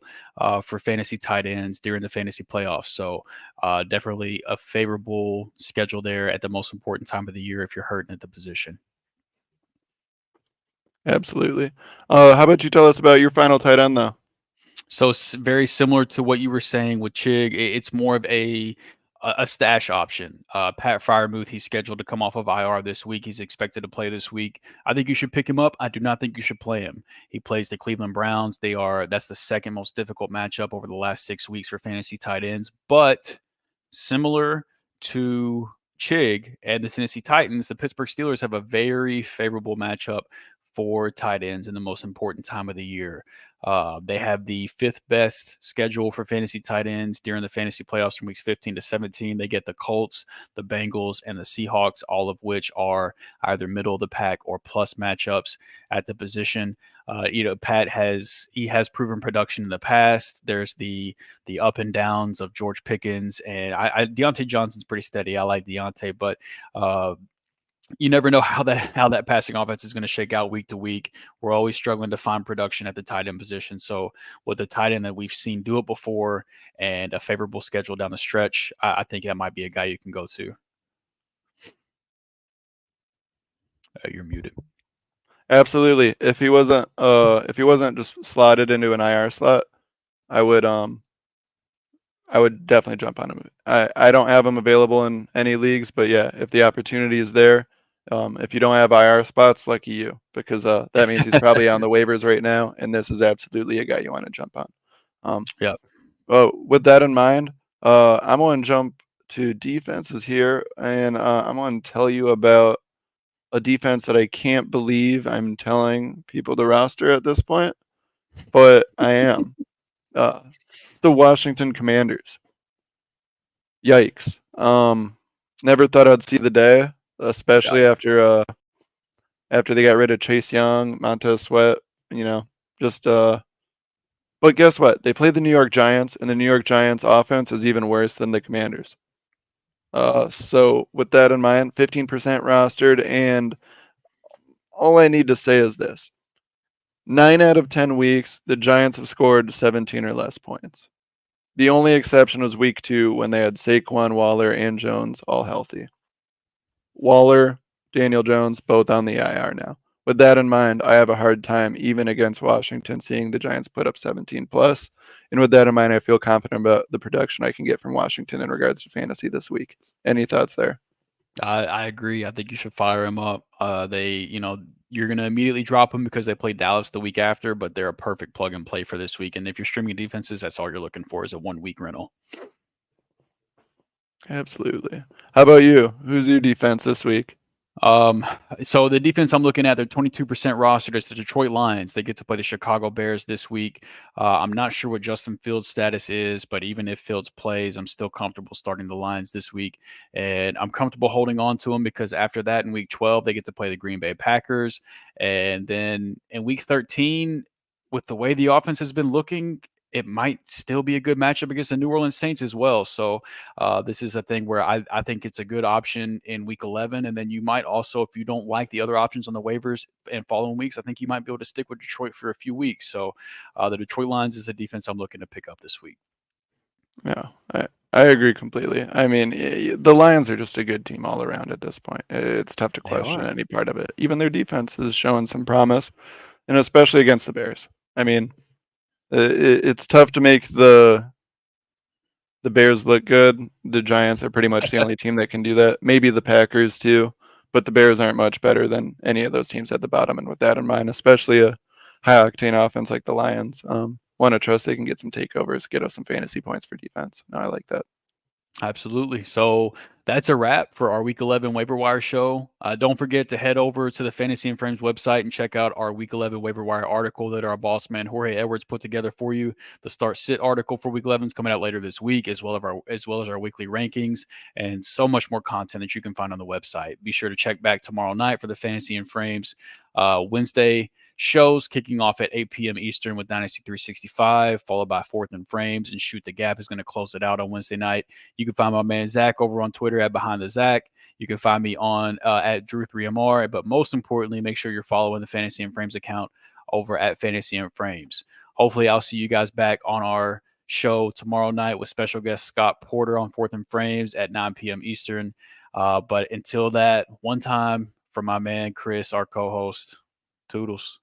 for fantasy tight ends during the fantasy playoffs. So definitely a favorable schedule there at the most important time of the year if you're hurting at the position. Absolutely. How about you tell us about your final tight end, though? So very similar to what you were saying with Chig, it's more of a stash option. Pat Fryermuth, he's scheduled to come off of IR this week. He's expected to play this week. I think you should pick him up. I do not think you should play him. He plays the Cleveland Browns. That's the second most difficult matchup over the last 6 weeks for fantasy tight ends. But similar to Chig and the Tennessee Titans, the Pittsburgh Steelers have a very favorable matchup for tight ends in the most important time of the year. They have the fifth best schedule for fantasy tight ends during the fantasy playoffs from weeks 15 to 17. They get the Colts, the Bengals, and the Seahawks, all of which are either middle of the pack or plus matchups at the position. Pat has proven production in the past. There's the up and downs of George Pickens, and Deontay Johnson's pretty steady. I like Deontay, but you never know how that passing offense is going to shake out week to week. We're always struggling to find production at the tight end position. So with the tight end that we've seen do it before and a favorable schedule down the stretch, I think that might be a guy you can go to. You're muted. Absolutely. If he wasn't just slotted into an IR slot, I would definitely jump on him. I don't have him available in any leagues, but yeah, if the opportunity is there, if you don't have IR spots, lucky you, because that means he's probably on the waivers right now, and this is absolutely a guy you want to jump on. Yep. Well, with that in mind, I'm going to jump to defenses here, and I'm going to tell you about a defense that I can't believe I'm telling people to roster at this point, but I am. It's the Washington Commanders. Yikes. Never thought I'd see the day, especially after they got rid of Chase Young, Montez Sweat, just but guess what? They played the New York Giants, and the New York Giants offense is even worse than the Commanders. So with that in mind, 15% rostered, and all I need to say is this. 9 out of 10 weeks, the Giants have scored 17 or less points. The only exception was week 2 when they had Saquon, Waller, and Jones all healthy. Waller, Daniel Jones, both on the IR now. With that in mind, I have a hard time, even against Washington, seeing the Giants put up 17 plus. And with that in mind, I feel confident about the production I can get from Washington in regards to fantasy this week. Any thoughts there? I agree. I think you should fire him up. You're going to immediately drop him because they play Dallas the week after, but they're a perfect plug and play for this week. And if you're streaming defenses, that's all you're looking for is a 1 week rental. Absolutely. How about you? Who's your defense this week? So the defense I'm looking at, they're 22% rostered. It's the Detroit Lions. They get to play the Chicago Bears this week. I'm not sure what Justin Fields' status is, but even if Fields plays, I'm still comfortable starting the Lions this week. And I'm comfortable holding on to them because after that, in week 12, they get to play the Green Bay Packers. And then in week 13, with the way the offense has been looking, it might still be a good matchup against the New Orleans Saints as well. So this is a thing where I think it's a good option in week 11. And then you might also, if you don't like the other options on the waivers and following weeks, I think you might be able to stick with Detroit for a few weeks. So the Detroit Lions is a defense I'm looking to pick up this week. Yeah, I agree completely. I mean, the Lions are just a good team all around at this point. It's tough to question any part of it. Even their defense is showing some promise, and especially against the Bears. I mean, it's tough to make the Bears look good. The Giants are pretty much the only team that can do that. Maybe the Packers too, but the Bears aren't much better than any of those teams at the bottom. And with that in mind, especially a high octane offense like the Lions, want to trust they can get some takeovers, get us some fantasy points for defense. No, I like that. Absolutely. So That's a wrap for our Week 11 Waiver Wire show. Don't forget to head over to the Fantasy and Frames website and check out our Week 11 Waiver Wire article that our boss man Jorge Edwards put together for you. The Start Sit article for Week 11 is coming out later this week, as well as our weekly rankings and so much more content that you can find on the website. Be sure to check back tomorrow night for the Fantasy and Frames Wednesday shows, kicking off at 8 p.m. Eastern with Dynasty 365, followed by Fourth and Frames, and Shoot the Gap is going to close it out on Wednesday night. You can find my man Zach over on Twitter at Behind the Zach. You can find me on at Drew3MR, but most importantly, make sure you're following the Fantasy and Frames account over at Fantasy and Frames. Hopefully, I'll see you guys back on our show tomorrow night with special guest Scott Porter on Fourth and Frames at 9 p.m. Eastern. But until that, one time for my man Chris, our co-host, Toodles.